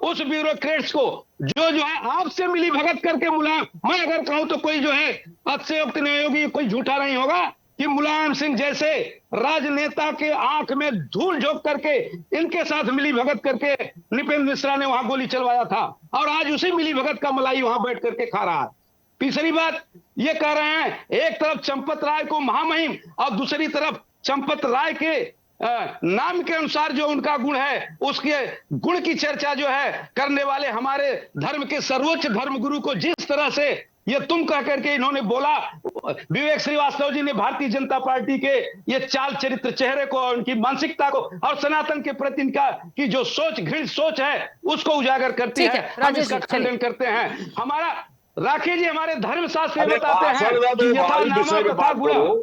उस ब्यूरोक्रेट्स को जो है आपसे मिली भगत करके मुलायम, मैं अगर कहूं तो कोई जो है अतिशयोक्ति नहीं होगी, कोई झूठा नहीं होगा कि मुलायम सिंह जैसे राजनेता के आंख में धूल झोंक करके इनके साथ मिली भगत करके नृपेंद्र मिश्रा ने वहां गोली चलवाया था, और आज उसी मिली भगत का मलाई वहां बैठ करके खा रहा है। तीसरी बात ये कह रहे हैं, एक तरफ चंपत राय को महामहिम और दूसरी तरफ चंपत राय के नाम के अनुसार जो उनका गुण है, उसके गुण की चर्चा जो है करने वाले हमारे धर्म के सर्वोच्च धर्मगुरु को जिस तरह से ये तुम कह करके इन्होंने बोला, विवेक श्रीवास्तव जी ने भारतीय जनता पार्टी के ये चाल चरित्र चेहरे को, उनकी मानसिकता को और सनातन के प्रति इनका की जो सोच, घृणित सोच है, उसको उजागर करती है। हम इसका खंडन करते हैं। हमारा राखी जी हमारे धर्मशास्त्र में बताते हैं कि यथा नामा तथा गुण,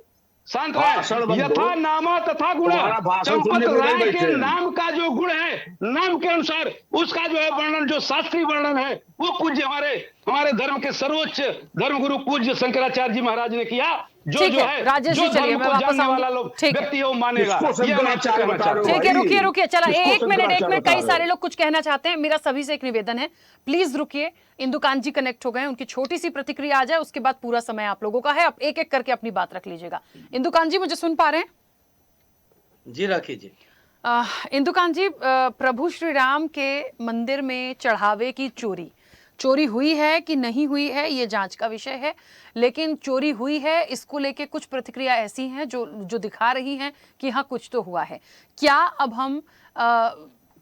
शांत रहे, यथा नामा तथा गुण, चंपत राय के नाम का जो गुण है, नाम के अनुसार उसका जो है वर्णन, जो शास्त्रीय वर्णन है, वो पूज्य हमारे धर्म के सर्वोच्च धर्मगुरु पूज्य शंकराचार्य जी महाराज ने किया। जो है
राजेश जी, चलिए मैं वापस
वाला लोग व्यक्ति वो मानेगा।
ठीक है, रुकिए चला एक मिनट, कई सारे लोग कुछ कहना चाहते हैं। मेरा सभी से एक निवेदन है, प्लीज रुकिए। इंदुकांत जी कनेक्ट हो गए, उनकी छोटी सी प्रतिक्रिया आ जाए, उसके बाद पूरा समय आप लोगों का है। आप एक एक करके अपनी बात रख लीजिएगा। इंदुकांत जी मुझे सुन पा रहे हैं?
जी राखी जी।
इंदुकांत जी, प्रभु श्री राम के मंदिर में चढ़ावे की चोरी हुई है कि नहीं हुई है, ये जांच का विषय है, लेकिन चोरी हुई है, इसको लेके कुछ प्रतिक्रिया ऐसी हैं जो दिखा रही हैं कि हाँ कुछ तो हुआ है। क्या अब हम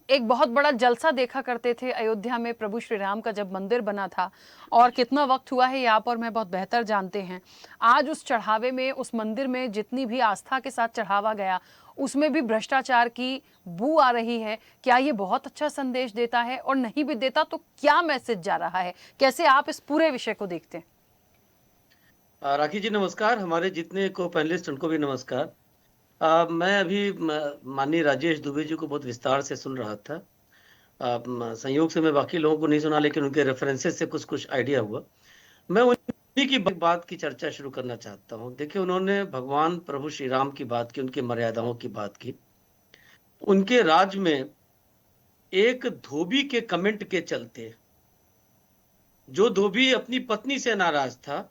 एक बहुत बड़ा जलसा देखा करते थे अयोध्या में प्रभु श्री राम का जब मंदिर बना था, और कितना वक्त हुआ है ये आप और मैं बहुत बेहतर जानते हैं। आज उस चढ़ावे में, उस मंदिर में जितनी भी आस्था के साथ चढ़ावा गया, उसमें भी भ्रष्टाचार की बू आ रही है। क्या ये बहुत अच्छा संदेश देता है? और नहीं भी देता तो क्या मैसेज जा रहा है? कैसे आप इस पूरे विषय को देखते हैं?
राखी जी नमस्कार, हमारे जितने को पैनलिस्ट उनको भी नमस्कार। मैं अभी माननीय राजेश दुबे जी को बहुत विस्तार से सुन रहा था। संयोग से मैं बाकी लोगों को नहीं सुना, लेकिन उनके रेफरेंसेस से कुछ आइडिया हुआ। मैं उन्हीं की बात की चर्चा शुरू करना चाहता हूं। देखिए, उन्होंने भगवान प्रभु श्री राम की बात की, उनकी मर्यादाओं की बात की। उनके राज में एक धोबी के कमेंट के चलते, जो धोबी अपनी पत्नी से नाराज था,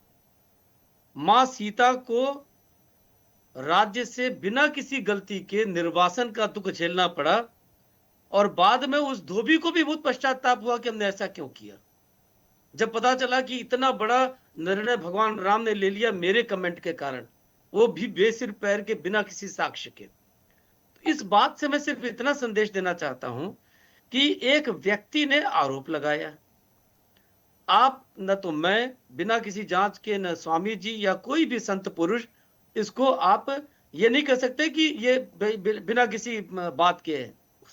मां सीता को राज्य से बिना किसी गलती के निर्वासन का दुख झेलना पड़ा, और बाद में उस धोबी को भी बहुत पश्चाताप हुआ कि हमने ऐसा क्यों किया। जब पता चला कि इतना बड़ा निर्णय भगवान राम ने ले लिया मेरे कमेंट के कारण, वो भी बेसिर पैर के, बिना किसी साक्ष्य के। तो इस बात से मैं सिर्फ इतना संदेश देना चाहता हूं कि एक व्यक्ति ने आरोप लगाया, आप न तो मैं, बिना किसी जांच के, न स्वामी जी या कोई भी संत पुरुष, इसको आप ये नहीं कह सकते कि ये बिना किसी बात के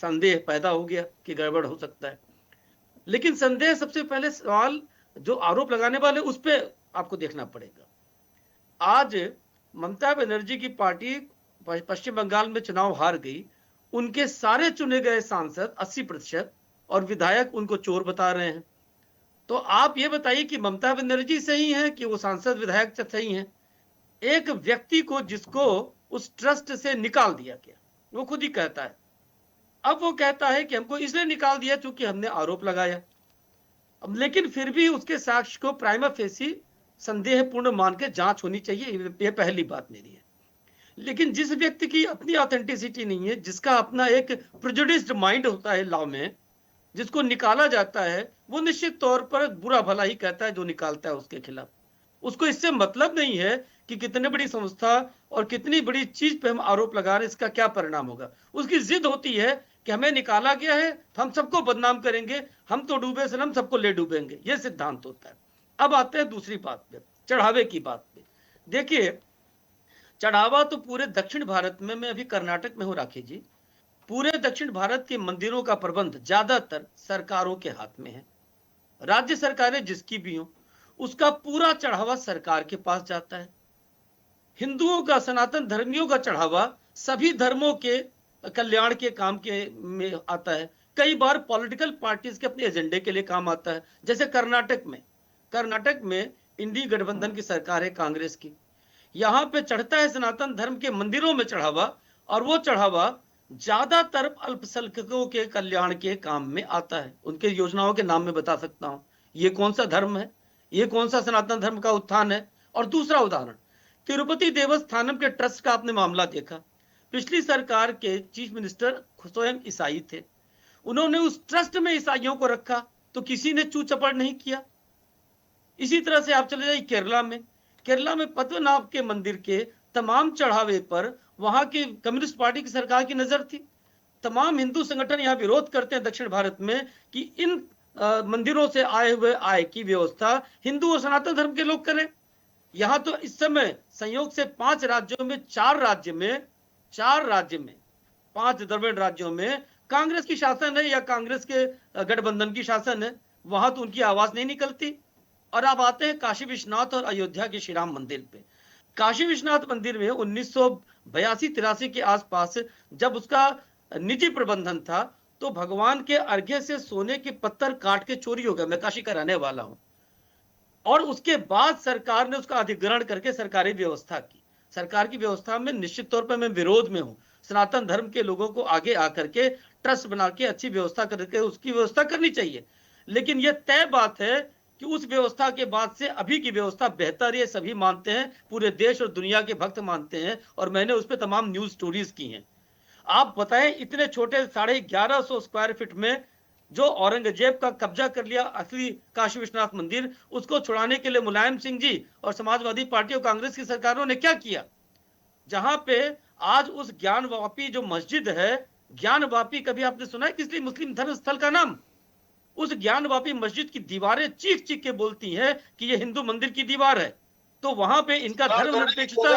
संदेह पैदा हो गया कि गड़बड़ हो सकता है। लेकिन संदेह, सबसे पहले सवाल जो आरोप लगाने वाले उस पर आपको देखना पड़ेगा। आज ममता बनर्जी की पार्टी पश्चिम बंगाल में चुनाव हार गई, उनके सारे चुने गए सांसद 80% और विधायक उनको चोर बता रहे हैं। तो आप ये बताइए कि ममता बनर्जी सही है कि वो सांसद विधायक सही हैं? एक व्यक्ति को जिसको उस ट्रस्ट से निकाल दिया गया, वो खुद ही कहता है, अब वो कहता है कि हमको इसलिए निकाल दिया क्योंकि हमने आरोप लगाया। अब लेकिन फिर भी उसके साक्ष्य को प्राइमा फेसी संदेहपूर्ण मान के जांच होनी चाहिए, ये पहली बात मेरी है। लेकिन जिस व्यक्ति की अपनी ऑथेंटिसिटी नहीं है, जिसका अपना एक प्रेजुडिस्ड माइंड होता है लॉ में, जिसको निकाला जाता है, वो निश्चित तौर पर बुरा भला ही कहता है जो निकालता है उसके खिलाफ। उसको इससे मतलब नहीं है कि कितनी बड़ी संस्था और कितनी बड़ी चीज पे हम आरोप लगा रहे हैं, इसका क्या परिणाम होगा। उसकी जिद होती है कि हमें निकाला गया है तो हम सबको बदनाम करेंगे, हम तो डूबे सनम, सबको ले डूबेंगे, ये सिद्धांत होता है। अब आते हैं दूसरी बात पे, चढ़ावे की बात पे। देखिए, चढ़ावा तो पूरे दक्षिण भारत में, मैं अभी कर्नाटक में हूं राखी जी, पूरे दक्षिण भारत के मंदिरों का प्रबंध ज्यादातर सरकारों के हाथ में है। राज्य सरकारें जिसकी भी हो, उसका पूरा चढ़ावा सरकार के पास जाता है। हिंदुओं का, सनातन धर्मियों का चढ़ावा सभी धर्मों के कल्याण के काम के में आता है। कई बार पॉलिटिकल पार्टीज के अपने एजेंडे के लिए काम आता है। जैसे कर्नाटक में
इंडी गठबंधन की सरकार है कांग्रेस की। यहाँ पे चढ़ता है सनातन धर्म के मंदिरों में चढ़ावा, और वो चढ़ावा ज्यादातर अल्पसंख्यकों के कल्याण के काम में आता है। उनके योजनाओं के नाम में बता सकता हूं। ये कौन सा धर्म है, ये कौन सा सनातन धर्म का उत्थान है। और दूसरा उदाहरण, तिरुपति देवस्थानम के ट्रस्ट का आपने मामला देखा। पिछली सरकार के चीफ मिनिस्टर स्वयं ईसाई थे, उन्होंने उस ट्रस्ट में ईसाइयों को रखा तो किसी ने चू चपड़ नहीं किया। इसी तरह से आप चले जाइए केरला में पद्मनाभ के मंदिर के तमाम चढ़ावे पर वहां की कम्युनिस्ट पार्टी की सरकार की नजर थी। तमाम हिंदू संगठन यहाँ विरोध करते हैं दक्षिण भारत में कि इन मंदिरों से आए हुए आय की व्यवस्था हिंदू और सनातन धर्म के लोग करें। यहाँ तो इस समय संयोग से 5 राज्यों में 4 राज्य में 5 द्रविड़ राज्यों में कांग्रेस की शासन है या कांग्रेस के गठबंधन की शासन है, वहां तो उनकी आवाज नहीं निकलती। और अब आते हैं काशी विश्वनाथ और अयोध्या के श्री राम मंदिर पे। काशी विश्वनाथ मंदिर में 1982-83 के आसपास जब उसका निजी प्रबंधन था तो भगवान के अर्घ्य से सोने के पत्थर काट के चोरी हो गया। मैं काशी का रहने वाला हूं। और उसके बाद सरकार ने उसका अधिग्रहण करके सरकारी व्यवस्था की। सरकार की व्यवस्था में निश्चित तौर पर मैं विरोध में हूं। सनातन धर्म के लोगों को आगे आकर के ट्रस्ट बना के अच्छी व्यवस्था करके उसकी व्यवस्था करनी चाहिए। लेकिन यह तय बात है कि उस व्यवस्था के बाद से अभी की व्यवस्था बेहतर है, सभी मानते हैं, पूरे देश और दुनिया के भक्त मानते हैं। और मैंने उस पर तमाम न्यूज स्टोरीज की हैं। आप बताएं, इतने छोटे 1150 स्क्वायर फीट में जो औरंगजेब का कब्जा कर लिया असली काशी विश्वनाथ मंदिर, उसको छुड़ाने के लिए मुलायम सिंह जी और समाजवादी पार्टी और कांग्रेस की सरकारों ने क्या किया। जहां पे आज उस ज्ञानवापी जो मस्जिद है, ज्ञानवापी कभी आपने सुना है किसी मुस्लिम धर्म स्थल का नाम? उस ज्ञानवापी मस्जिद की दीवारें चीख चीख के बोलती हैं कि ये हिंदू मंदिर की दीवार है। तो वहां पे इनका धर्मनिरपेक्षता,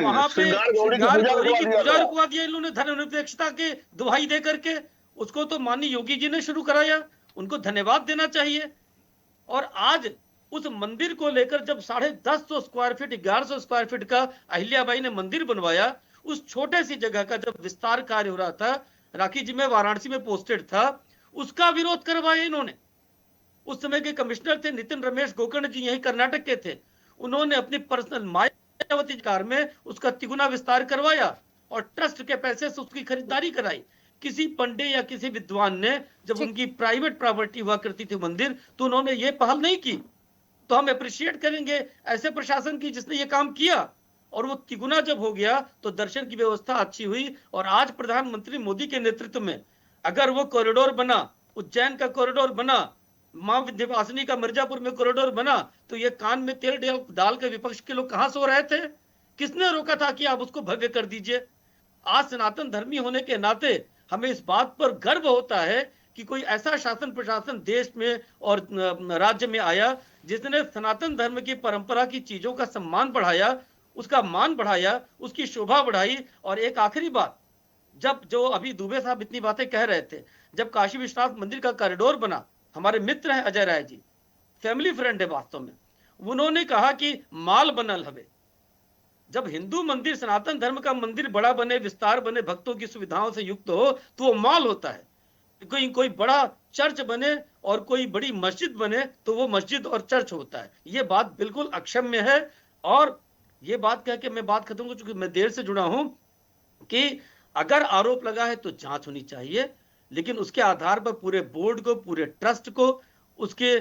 वहां पे श्रृंगार गौरी की पूजा रुकवा दिया इन्होंने धर्मनिरपेक्षता के दुहाई दे करके। उसको तो माननीय योगी जी ने शुरू कराया, उनको धन्यवाद देना चाहिए। और आज उस मंदिर को लेकर जब 1050 स्क्वायर फीट 1100 स्क्वायर फीट का अहिल्याबाई ने मंदिर बनवाया, उस छोटे सी जगह का जब विस्तार कार्य हो रहा था, राखी जी में वाराणसी में पोस्टेड था, उसका विरोध करवाया इन्होंने। उस समय के कमिश्नर थे नितिन रमेश गोकर्ण जी, यही कर्नाटक के थे। उन्होंने अपनी पर्सनल मायावती कार में उसका तिगुना विस्तार करवाया और ट्रस्ट के पैसे से उसकी खरीदारी कराई। किसी पंडे या किसी विद्वान ने जब उनकी प्राइवेट प्रॉपर्टी हुआ करती थी मंदिर, तो उन्होंने ये पहल नहीं की। तो हम अप्रिशिएट करेंगे ऐसे प्रशासन की जिसने ये काम किया। और वो तिगुना जब हो गया तो दर्शन की व्यवस्था अच्छी हुई। और आज प्रधानमंत्री मोदी के नेतृत्व में अगर वो कॉरिडोर बना, उज्जैन का कॉरिडोर बना, मां विंध्यवासिनी का मिर्जापुर में कॉरिडोर बना, तो ये कान में तेल डाल के विपक्ष के लोग कहां सो रहे थे? किसने रोका था कि आप उसको भव्य कर दीजिए? आज सनातन धर्मी होने के नाते हमें इस बात पर गर्व होता है कि कोई ऐसा शासन प्रशासन देश में और राज्य में आया जिसने सनातन धर्म की परंपरा की चीजों का सम्मान बढ़ाया, उसका मान बढ़ाया, उसकी शोभा बढ़ाई। और एक आखिरी बात, जब जो अभी दुबे साहब इतनी बातें कह रहे थे, जब काशी विश्वनाथ मंदिर का कॉरिडोर बना, हमारे मित्र हैं अजय राय जी, फैमिली फ्रेंड है वास्तव में, उन्होंने कहा कि माल बनल हवे। जब हिंदू मंदिर सनातन धर्म का मंदिर बड़ा बने, विस्तार बने, भक्तों की सुविधाओं से युक्त हो, तो वो माल होता है। कोई बड़ा चर्च बने और कोई बड़ी मस्जिद बने तो वो मस्जिद और चर्च होता है। ये बात बिल्कुल अक्षम्य है। और ये बात कह के मैं बात खत्म करूं, चूंकि मैं देर से जुड़ा हूं, कि अगर आरोप लगा है तो जांच होनी चाहिए, लेकिन उसके आधार पर पूरे बोर्ड को, पूरे ट्रस्ट को, उसके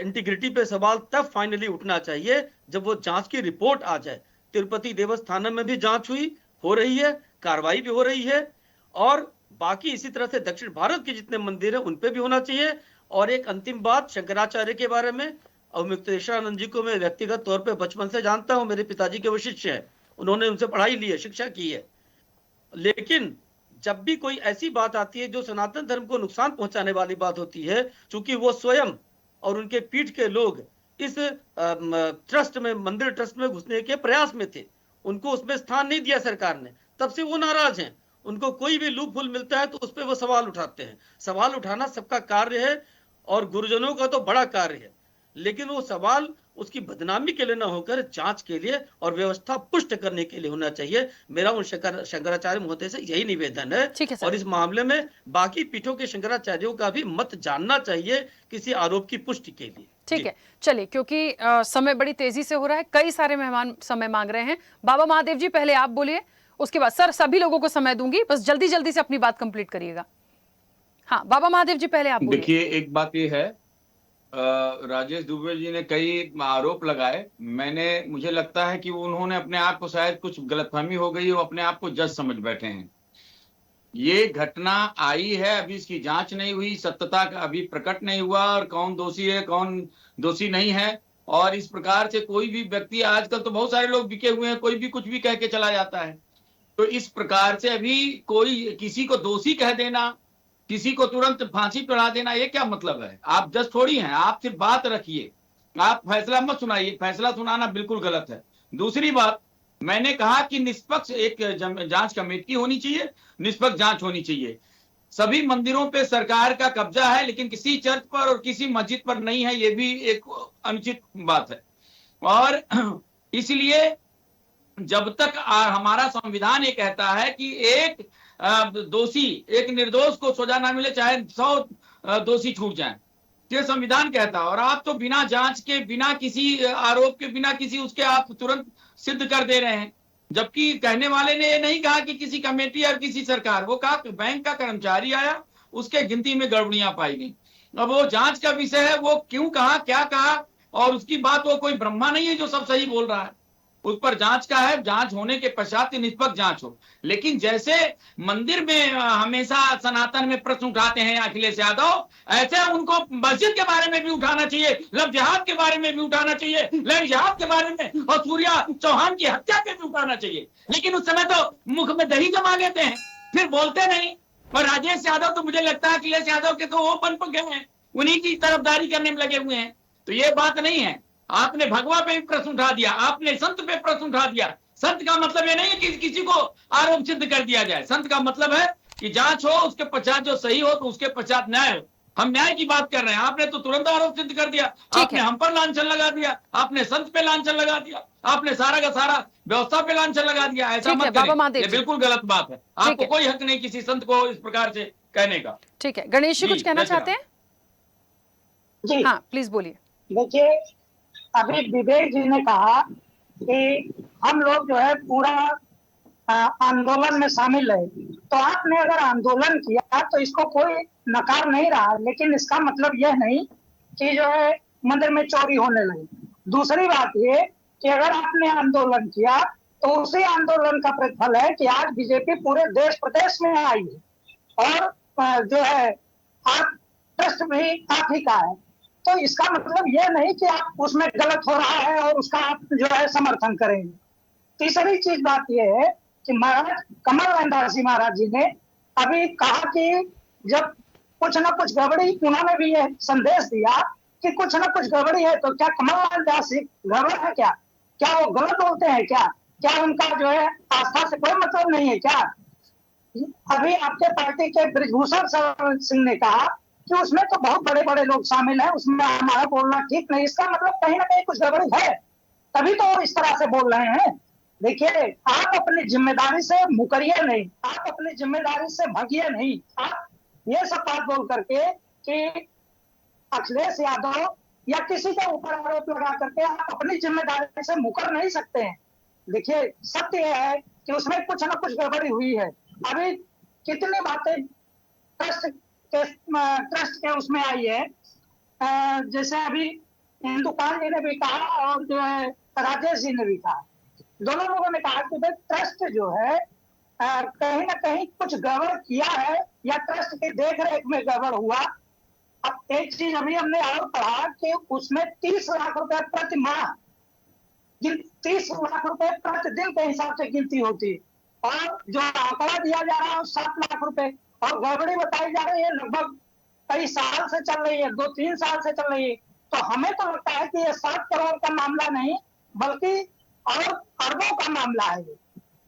इंटीग्रिटी पे सवाल तब फाइनली उठना चाहिए जब वो जांच की रिपोर्ट आ जाए। तिरुपति देवस्थानम में भी जांच हो रही है, कार्रवाई भी हो रही है। और बाकी इसी तरह से दक्षिण भारत के जितने मंदिर हैं उन पे भी होना चाहिए। और एक अंतिम बात शंकराचार्य के बारे में, अवमुक्तेश्वरानंद जी को मैं व्यक्तिगत तौर पे बचपन से जानता हूं, मेरे पिताजी के वो शिष्य हैं, उन्होंने उनसे पढ़ाई ली है, शिक्षा की है। लेकिन जब भी कोई ऐसी बात आती है जो सनातन धर्म को नुकसान पहुंचाने वाली बात होती है, चूंकि वो स्वयं और उनके पीठ के लोग इस ट्रस्ट में, मंदिर ट्रस्ट में घुसने के प्रयास में थे, उनको उसमें स्थान नहीं दिया सरकार ने, तब से वो नाराज हैं। उनको कोई भी लूप होल मिलता है तो उस पर वो सवाल उठाते हैं। सवाल उठाना सबका कार्य है और गुरुजनों का तो बड़ा कार्य है, लेकिन वो सवाल उसकी बदनामी के लिए न होकर जांच के लिए और व्यवस्था पुष्ट करने के लिए होना चाहिए। मेरा उन शंकराचार्य महोदय से यही निवेदन है। और इस मामले में बाकी पीठों के शंकराचार्यों का भी मत जानना चाहिए किसी आरोप की पुष्टि के लिए।
ठीक है, चलिए, क्योंकि समय बड़ी तेजी से हो रहा है, कई सारे मेहमान समय मांग रहे हैं। बाबा महादेव जी पहले आप बोलिए, उसके बाद सर सभी लोगों को समय दूंगी, बस जल्दी जल्दी से अपनी बात कंप्लीट करिएगा। हाँ, बाबा महादेव जी पहले आप बोलिए।
देखिए, एक बात ये है, राजेश दुबे जी ने कई आरोप लगाए। मुझे लगता है कि उन्होंने अपने आप को, शायद कुछ गलतफहमी हो गई, वो अपने आप को जज समझ बैठे हैं। ये घटना आई है, अभी इसकी जांच नहीं हुई, सत्यता का अभी प्रकट नहीं हुआ, और कौन दोषी है कौन दोषी नहीं है। और इस प्रकार से कोई भी व्यक्ति, आजकल तो बहुत सारे लोग बिके हुए हैं, कोई भी कुछ भी कह के चला जाता है। तो इस प्रकार से अभी कोई किसी को दोषी कह देना, किसी को तुरंत फांसी चढ़ा देना, ये क्या मतलब है? आप जज थोड़ी हैं, आप सिर्फ बात रखिए, आप फैसला मत सुनाइए। फैसला सुनाना बिल्कुल गलत है। दूसरी बात, मैंने कहा कि निष्पक्ष एक जांच कमेटी होनी चाहिए, निष्पक्ष जांच होनी चाहिए। सभी मंदिरों पे सरकार का कब्जा है, लेकिन किसी चर्च पर और किसी मस्जिद पर नहीं है, ये भी एक अनुचित बात है। और इसलिए जब तक हमारा संविधान ये कहता है कि एक दोषी, एक निर्दोष को सजा ना मिले, चाहे 100 दोषी छूट जाएं, ये संविधान कहता है। और आप तो बिना जांच के, बिना किसी आरोप के, बिना किसी उसके आप तुरंत सिद्ध कर दे रहे हैं। जबकि कहने वाले ने ये नहीं कहा कि किसी कमेटी और किसी सरकार, वो कहा कि बैंक का कर्मचारी आया, उसके गिनती में गड़बड़ियां पाई गई। अब वो जांच का विषय है, वो क्यों कहा, क्या कहा, और उसकी बात, वो कोई ब्रह्मा नहीं है जो सब सही बोल रहा है। उस पर जांच का है, जांच होने के पश्चात निष्पक्ष जांच हो। लेकिन जैसे मंदिर में हमेशा सनातन में प्रश्न उठाते हैं अखिलेश यादव, ऐसे उनको मस्जिद के बारे में भी उठाना चाहिए, लव जिहाद के बारे में भी उठाना चाहिए, लव जिहाद के बारे में, और सूर्या चौहान की हत्या पे भी उठाना चाहिए। लेकिन उस समय तो मुख में दही जमा लेते हैं, फिर बोलते नहीं। और राजेश यादव तो मुझे लगता है अखिलेश यादव के तो वो बन गए हैं, उन्हीं की तरफदारी करने में लगे हुए हैं। तो ये बात नहीं है। आपने भगवा पे भी प्रश्न उठा दिया, आपने संत पे प्रश्न उठा दिया। संत का मतलब ये नहीं है कि किसी को आरोप सिद्ध कर दिया जाए। संत का मतलब है कि जांच हो, उसके पश्चात जो सही हो तो उसके पश्चात न्याय हो। हम न्याय की बात कर रहे हैं। आपने तो तुरंत आरोप सिद्ध कर दिया, आपने हम पर लांछन लगा दिया, आपने संत पे लांछन लगा दिया, आपने सारा का सारा व्यवस्था पे लांछन लगा दिया। ऐसा मत करें, ये बिल्कुल गलत बात है। आपको कोई हक नहीं किसी संत को इस प्रकार से कहने का।
ठीक है, गणेश जी कुछ कहना चाहते हैं?
जी
हाँ, प्लीज बोलिए।
देखिए, अभी विवेक जी ने कहा कि हम लोग जो है पूरा आंदोलन में शामिल है। तो आपने अगर आंदोलन किया तो इसको कोई नकार नहीं रहा, लेकिन इसका मतलब यह नहीं कि जो है मंदिर में चोरी होने लगी। दूसरी बात ये कि अगर आपने आंदोलन किया तो उसी आंदोलन का प्रतिफल है कि आज बीजेपी पूरे देश प्रदेश में आई है, और जो है आप ट्रस्ट भी आप ही का है। तो इसका मतलब यह नहीं कि आप उसमें गलत हो रहा है और उसका आप जो है समर्थन करेंगे। तीसरी चीज बात यह है कि महाराज कमल नंदा जी महाराज जी ने अभी कहा कि जब कुछ न कुछ गड़बड़ी, उन्होंने भी यह संदेश दिया कि कुछ न कुछ गड़बड़ी है। तो क्या कमल नंदा जी गड़बड़ है क्या? क्या वो गलत बोलते हैं क्या? क्या उनका जो है आस्था से कोई मतलब नहीं है क्या? अभी आपके पार्टी के ब्रिजभूषण सिंह ने कहा कि उसमें तो बहुत बड़े बड़े लोग शामिल हैं, उसमें हमारा बोलना ठीक नहीं। इसका मतलब कहीं ना कहीं कुछ गड़बड़ी है, तभी तो इस तरह से बोल रहे हैं। देखिए, आप अपनी जिम्मेदारी से मुकरिए नहीं, आप अपनी जिम्मेदारी से भागिए नहीं। आप ये सब बात बोल करके कि अखिलेश यादव या किसी के ऊपर आरोप लगा करके आप अपनी जिम्मेदारी से मुकर नहीं सकते हैं। देखिए, सत्य यह है कि उसमें कुछ ना कुछ गड़बड़ी हुई है। अभी कितनी बातें ट्रस्ट के उसमें आई है, जैसे अभी हिंदुपाल जी ने भी कहा और जो है राजेश जी ने भी कहा, दोनों लोगों ने कहा कि भाई ट्रस्ट जो है कहीं ना कहीं कुछ गड़बड़ किया है या ट्रस्ट की देख रेख में गड़बड़ हुआ। अब एक चीज अभी हमने और पढ़ा कि उसमें 30 लाख रुपए प्रति माह, 30 लाख रुपए प्रतिदिन के हिसाब से गिनती होती है, और जो आंकड़ा दिया जा रहा है 7 लाख रुपए, और गड़बड़ी बताई जा रही है लगभग कई साल से चल रही है, 2-3 साल से चल रही है। तो हमें तो लगता है कि ये 7 करोड़ का मामला नहीं बल्कि और अरबों का मामला है।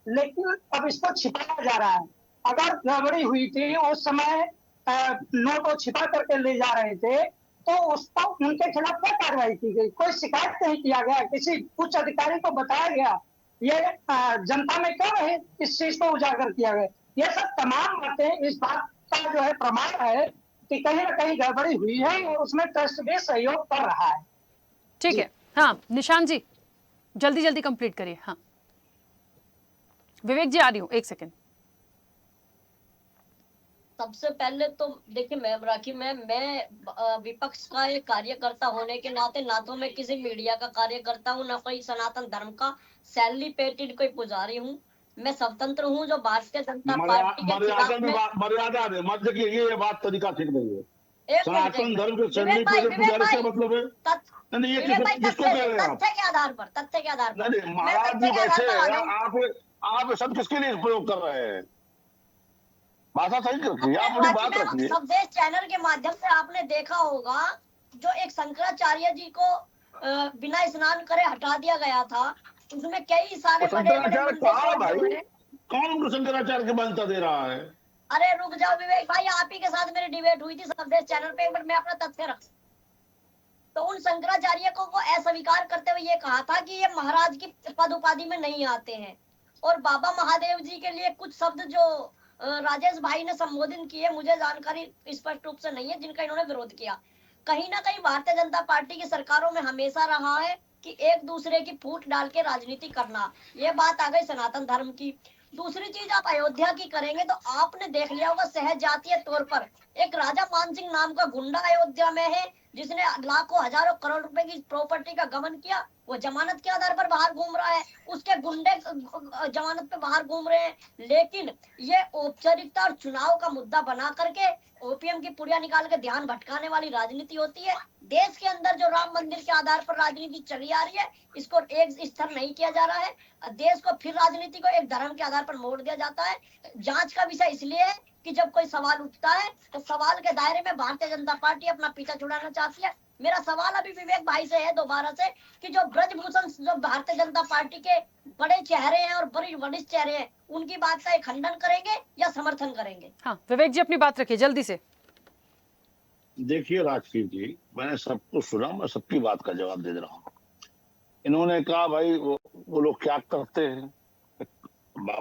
लेकिन अब इसको छिपाया जा रहा है। अगर गड़बड़ी हुई थी उस समय, नोट को छिपा करके ले जा रहे थे, तो उस पर उनके खिलाफ क्या कार्रवाई की गई? कोई शिकायत नहीं किया गया, किसी उच्च अधिकारी को बताया गया, ये जनता में क्यों नहीं इस चीज को उजागर किया गया? ये सब तमाम बातें इस बात का जो है प्रमाण है कि कहीं ना कहीं गड़बड़ी हुई है और उसमें ट्रस्ट भी सहयोग कर रहा है।
ठीक है। हाँ निशांत जी जल्दी जल्दी कंप्लीट करिए। हाँ विवेक जी आ रही हूँ, एक सेकंड।
सबसे पहले तो देखिए मैम राखी मैं विपक्ष का एक कार्यकर्ता होने के नाते ना तो मैं किसी मीडिया का कार्यकर्ता हूँ, ना कोई सनातन धर्म का सेलिब्रेटेड कोई पुजारी हूँ। मैं स्वतंत्र हूँ जो भारतीय जनता पार्टी के खिलाफ में
मर्यादा है मत देखिए, ये बात तरीका ठीक नहीं है।
एक मिनट
सनातन धर्म के
विवेक भाई
पुजारी क्या मतलब है? नहीं, ये
विवेक भाई
किसको कह रहे हैं आप?
तथ्य के आधार पर
नहीं
मैं
महाराज
तथ्य
जी
के आधार
बैठे
पर आ
हैं,
जाऊं।
आप सब किसके लिए प्रयोग कर रहे हैं? भाषा सही रखिए, आप अपनी बात रखिए।
स्वदेश चैनल के माध्यम से आपने देखा होगा जो एक शंकराचार्य जी को बिना स्नान करे हटा दिया गया था, उसमें कई सारे बड़े बड़े
कहा भाई, कौन उनको शंकराचार्य की मान्यता दे रहा है?
अरे रुक जाओ विवेक भाई, आप ही के साथ मेरी डिबेट हुई थी स्वदेश चैनल पे, बट मैं अपना तथ्य रख। तो उन शंकराचार्य को अस्वीकार करते हुए ये कहा था कि ये महाराज की पद उपाधि में नहीं आते हैं, और बाबा महादेव जी के लिए कुछ शब्द जो राजेश भाई ने संबोधित किए, मुझे जानकारी स्पष्ट रूप से नहीं है, जिनका इन्होंने विरोध किया। कहीं ना कहीं भारतीय जनता पार्टी की सरकारों में हमेशा रहा है कि एक दूसरे की फूट डाल के राजनीति करना। ये बात आ गई सनातन धर्म की। दूसरी चीज आप अयोध्या की करेंगे तो आपने देख लिया होगा सहज जातीय तौर पर एक राजा मानसिंह नाम का गुंडा अयोध्या में है, जिसने लाखों हजारों करोड़ रुपए की प्रॉपर्टी का गमन किया। वो जमानत के आधार पर बाहर घूम रहा है, उसके गुंडे जमानत पे बाहर घूम रहे हैं। लेकिन ये औपचारिकता और चुनाव का मुद्दा बना करके ओपीएम की पुड़िया निकाल के ध्यान भटकाने वाली राजनीति होती है। देश के अंदर जो राम मंदिर के आधार पर राजनीति चली आ रही है, इसको एक स्तर नहीं किया जा रहा है। देश को फिर राजनीति को एक धर्म के आधार पर मोड़ दिया जाता है। जांच का विषय इसलिए है कि जब कोई सवाल उठता है तो सवाल के दायरे में भारतीय जनता पार्टी अपना पीछा छुड़ाना चाहती है। मेरा सवाल अभी विवेक भाई से है दोबारा से कि जो ब्रजभूषण जो भारतीय जनता पार्टी के बड़े चेहरे हैं और बड़े वरिष्ठ चेहरे हैं, उनकी बात का खंडन करेंगे या समर्थन करेंगे?
हाँ विवेक जी अपनी बात रखिए जल्दी से।
देखिए राजकीय जी, मैंने सबको सुना, मैं सबकी बात का जवाब दे रहा हूँ। इन्होंने कहा भाई वो लोग क्या करते हैं।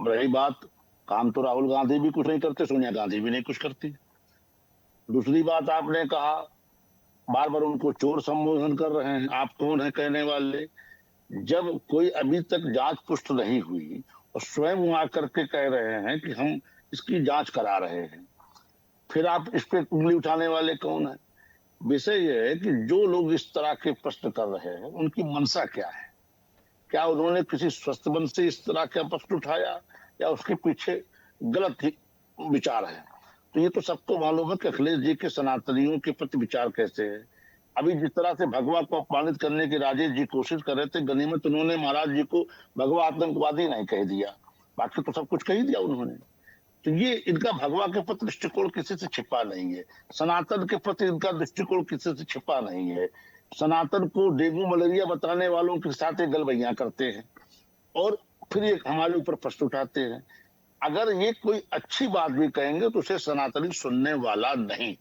रही बात, काम तो राहुल गांधी भी कुछ नहीं करते, सोनिया गांधी भी नहीं कुछ करती। दूसरी बात आपने कहा बार बार उनको चोर संबोधन कर रहे हैं। आप कौन है कहने वाले? जब कोई अभी तक जांच पुष्ट नहीं हुई और स्वयं वहां करके कह रहे हैं कि हम इसकी जांच करा रहे हैं, फिर आप इस पे उंगली उठाने वाले कौन है? विषय यह है कि जो लोग इस तरह के प्रश्न कर रहे हैं उनकी मंशा क्या है। क्या उन्होंने किसी स्वस्थ मन से इस तरह का प्रश्न उठाया या उसके पीछे गलत विचार है? तो ये तो सबको मालूम है कि अखिलेश जी के सनातनियों के प्रति विचार कैसे है। अभी जिस तरह से भगवा को अपमानित करने की राजेश जी कोशिश कर रहे थे, गनीमत उन्होंने महाराज जी को भगवा आतंकवादी नहीं कह दिया, बाकी तो सब कुछ कह दिया उन्होंने। तो ये इनका भगवा के प्रति दृष्टिकोण किसी से छिपा नहीं है, सनातन के प्रति इनका दृष्टिकोण किसी से छिपा नहीं है। सनातन को डेंगू मलेरिया बताने वालों के साथ गलबैया करते हैं और फिर ये हमारे ऊपर प्रश्न उठाते हैं। अगर ये कोई अच्छी बात भी कहेंगे तो उसे सनातनी सुनने वाला नहीं।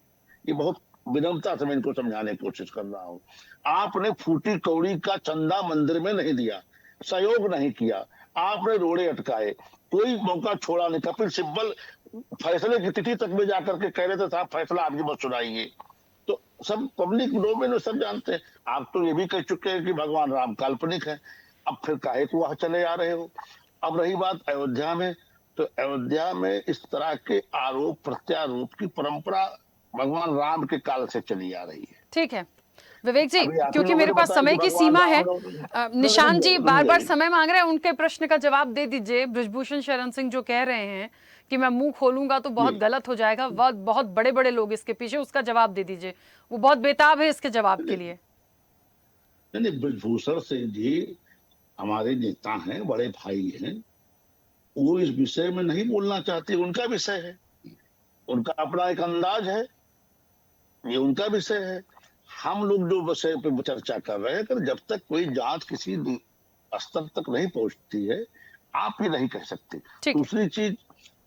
ये बहुत विनम्रता से मैं इनको समझाने की कोशिश कर रहा हूँ। आपने फूटी कौड़ी का चंदा मंदिर में नहीं दिया, सहयोग नहीं किया, आपने रोड़े अटकाए, कोई मौका छोड़ा नहीं। कपिल सिब्बल फैसले की तिथि तक में जाकर के कह रहे थे साहब फैसला आप जी मत सुनाइए। तो सब पब्लिक डोमेन में सब जानते हैं। आप तो ये भी कह चुके हैं कि भगवान राम काल्पनिक है, अब फिर काहे को वहां चले आ रहे हो? अब रही बात अयोध्या में, तो अयोध्या में इस तरह के आरोप प्रत्यारोप की परंपरा भगवान राम के काल से चली आ रही है।
ठीक है विवेक जी, क्योंकि मेरे पास समय की सीमा है। निशांत जी बार बार समय मांग रहे हैं, उनके प्रश्न का जवाब दे दीजिए। ब्रजभूषण शरण सिंह जो कह रहे हैं कि मैं मुंह खोलूंगा तो बहुत गलत हो जाएगा, बहुत बड़े बड़े लोग इसके पीछे, उसका जवाब दे दीजिए। वो बहुत बेताब है इसके जवाब के लिए।
नहीं, ब्रजभूषण सिंह जी हमारे नेता हैं, बड़े भाई हैं, वो इस विषय में नहीं बोलना चाहते, उनका विषय है, उनका अपना एक अंदाज है, ये उनका विषय है। हम लोग जो विषय पे चर्चा कर रहे हैं, कि जब तक कोई जांच किसी स्तर तक नहीं पहुंचती है आप ही नहीं कह सकते। दूसरी चीज,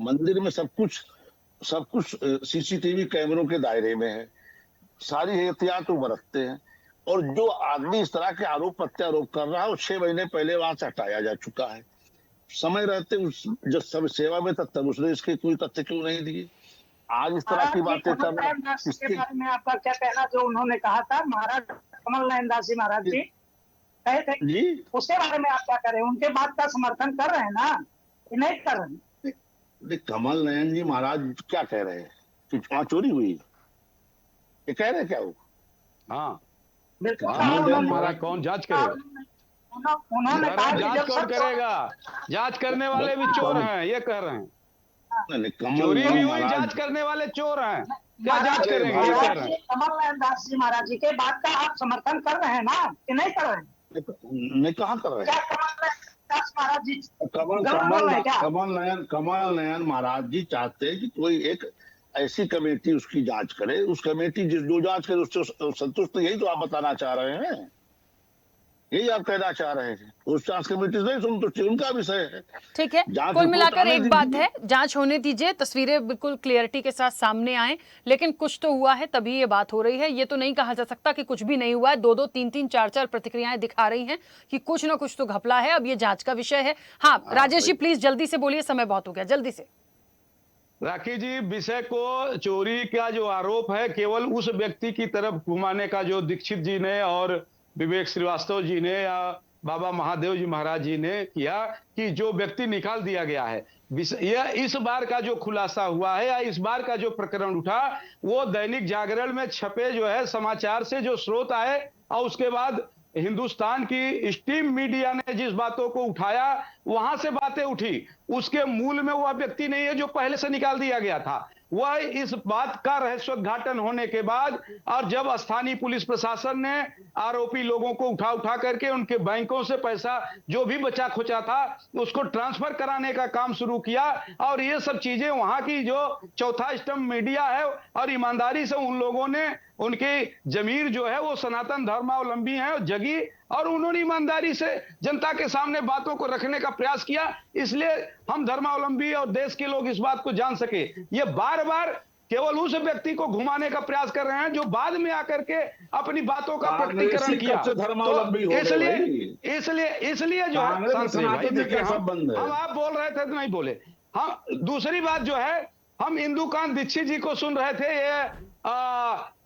मंदिर में सब कुछ सीसीटीवी कैमरों के दायरे में है, सारी एहतियात वो बरतते हैं, और जो आदमी इस तरह के आरोप प्रत्यारोप कर रहा है वो 6 महीने पहले वहां से हटाया जा चुका है। समय रहते जब सब सेवा में था तब उसने इसके कोई तथ्य क्यों नहीं दिए? आज इस तरह की बातें कर
इसके बारे में आपका क्या कहना? जो उन्होंने कहा था महाराज कमल नयन दास जी महाराज जी कहे थे
जी
उसके बारे में आप क्या करें? उनके बात का समर्थन कर रहे हैं ना कि नहीं कर रहे हैं?
देख, कमल नयन जी महाराज क्या कह रहे हैं कि वहाँ चोरी हुई, ये कह रहे हैं क्या वो?
हाँ,
बिल्कुल
कमल नयन
महाराज कौन जांच करेगा?
उन्होंने कहा कि
जांच
जब
कौन
सब
करेगा? जांच करने वाले भी चोर हैं, ये कह रहे हैं।
नहीं, कमल
चोरी भी
नयन
हुई, जांच
महाराज
करने वाले चोर हैं, क्या जांच करेंगे? ये कह
महाराज
रहे
जी,
हैं।
कमल नयन दास जी महाराज जी के बात का आप समर्थन कर रहे हैं ना कि नहीं कर रहे हैं?
नहीं, कहाँ कर रहे
क्या
हैं?
कमल नयन दास महाराज जी
कमल
गलत बोल रहे हैं क्या?
कमल नयन महाराज जी चाहते हैं कि कोई एक ऐसी कमेटी उसकी जांच करे, उस कमेटी जो जांच करे उससे संतुष्ट, यही तो आप बताना चाह रहे हैं, यही आप कहना चाह रहे हैं। उस जांच कमेटी से नहीं संतुष्ट, उनका विषय है।
ठीक है,
जांच
कुल
रिपोर्ट
मिलाकर
आने
एक
दीजिए।
बात है, जांच होने दीजिए, तस्वीरें बिल्कुल क्लियरिटी के साथ सामने आए, लेकिन कुछ तो हुआ है तभी ये बात हो रही है। ये तो नहीं कहा जा सकता कि कुछ भी नहीं हुआ है। 2-2, 3-3, 4-4 प्रतिक्रियाएं दिखा रही हैं कि कुछ ना कुछ तो घपला है। अब ये जांच का विषय है। हाँ राजेश जी प्लीज जल्दी से बोलिए, समय बहुत हो गया, जल्दी से।
राखी जी, विषय को चोरी का जो आरोप है केवल उस व्यक्ति की तरफ घुमाने का जो दीक्षित जी ने और विवेक श्रीवास्तव जी ने या बाबा महादेव जी महाराज जी ने किया कि जो व्यक्ति निकाल दिया गया है, यह इस बार का जो खुलासा हुआ है या इस बार का जो प्रकरण उठा वो दैनिक जागरण में छपे जो है समाचार से जो स्रोत आए और उसके बाद हिंदुस्तान की स्ट्रीम मीडिया ने जिस बातों को उठाया वहां से बातें उठी, उसके मूल में वह व्यक्ति नहीं है जो पहले से निकाल दिया गया था। वह इस बात का रहस्योद्घाटन होने के बाद और जब स्थानीय पुलिस प्रशासन ने आरोपी लोगों को उठा करके उनके बैंकों से पैसा जो भी बचा खुचा था उसको ट्रांसफर कराने का काम शुरू किया और ये सब चीजें वहां की जो चौथा स्तंभ मीडिया है और ईमानदारी से उन लोगों ने उनकी जमीर जो है वो सनातन धर्मावलंबी है जगी और उन्होंने ईमानदारी से जनता के सामने बातों को रखने का प्रयास किया, इसलिए हम धर्मावलंबी और देश के लोग इस बात को जान सके। ये बार बार केवल उस व्यक्ति को घुमाने का प्रयास कर रहे हैं जो बाद में आकर के अपनी बातों का प्रकटीकरण किया। तो इसलिए जो है हम आप बोल रहे थे तो नहीं बोले। हम दूसरी बात जो है, हम इंदुकांत दीक्षित जी को सुन रहे थे, ये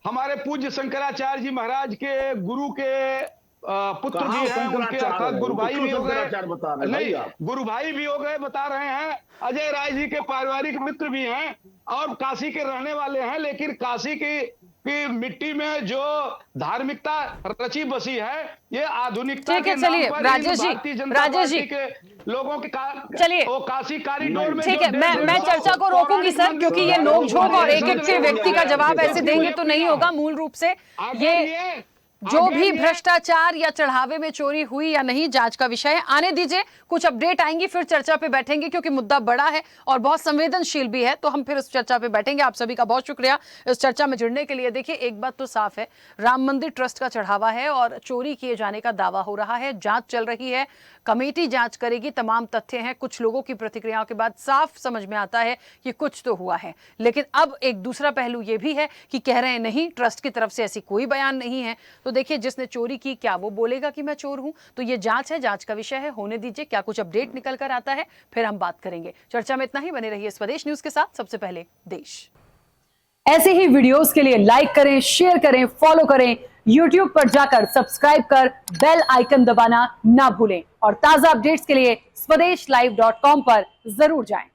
हमारे पूज्य शंकराचार्य जी महाराज के गुरु के पुत्र भी हैं, उनके अर्थात गुरु भाई भी हो गए, नहीं गुरु भाई भी हो गए बता रहे हैं, अजय राय जी के पारिवारिक मित्र भी हैं और काशी के रहने वाले हैं, लेकिन काशी की मिट्टी में जो धार्मिकता रची बसी है ये आधुनिकता के नाम पर
राजेश जी
के लोगों के
चलिए
वो काशी कॉरिडोर में
ठीक है, मैं चर्चा को रोकूंगी सर, क्योंकि ये नोकझोंक और एक एक के व्यक्ति का जवाब ऐसे देंगे तो नहीं होगा। मूल रूप से ये जो भी भ्रष्टाचार या चढ़ावे में चोरी हुई या नहीं जांच का विषय है। आने दीजिए, कुछ अपडेट आएंगी फिर चर्चा पे बैठेंगे, क्योंकि मुद्दा बड़ा है और बहुत संवेदनशील भी है, तो हम फिर इस चर्चा पे बैठेंगे। आप सभी का बहुत शुक्रिया इस चर्चा में जुड़ने के लिए। देखिए एक बात तो साफ है, राम मंदिर ट्रस्ट का चढ़ावा है और चोरी किए जाने का दावा हो रहा है, जांच चल रही है, कमेटी जांच करेगी, तमाम तथ्य हैं। कुछ लोगों की प्रतिक्रियाओं के बाद साफ समझ में आता है कि कुछ तो हुआ है, लेकिन अब एक दूसरा पहलू यह भी है कि कह रहे हैं नहीं, ट्रस्ट की तरफ से ऐसी कोई बयान नहीं है। तो देखिए जिसने चोरी की क्या वो बोलेगा कि मैं चोर हूं? तो ये जांच है, जांच का विषय है, होने दीजिए, क्या कुछ अपडेट निकल कर आता है फिर हम बात करेंगे। चर्चा में इतना ही, बने रहिए स्वदेश न्यूज के साथ। सबसे पहले देश। ऐसे ही वीडियोस के लिए लाइक करें, शेयर करें, फॉलो करें, YouTube पर जाकर सब्सक्राइब कर बेल आइकन दबाना ना भूलें और ताजा अपडेट्स के लिए स्वदेशलाइव.com पर जरूर जाएं।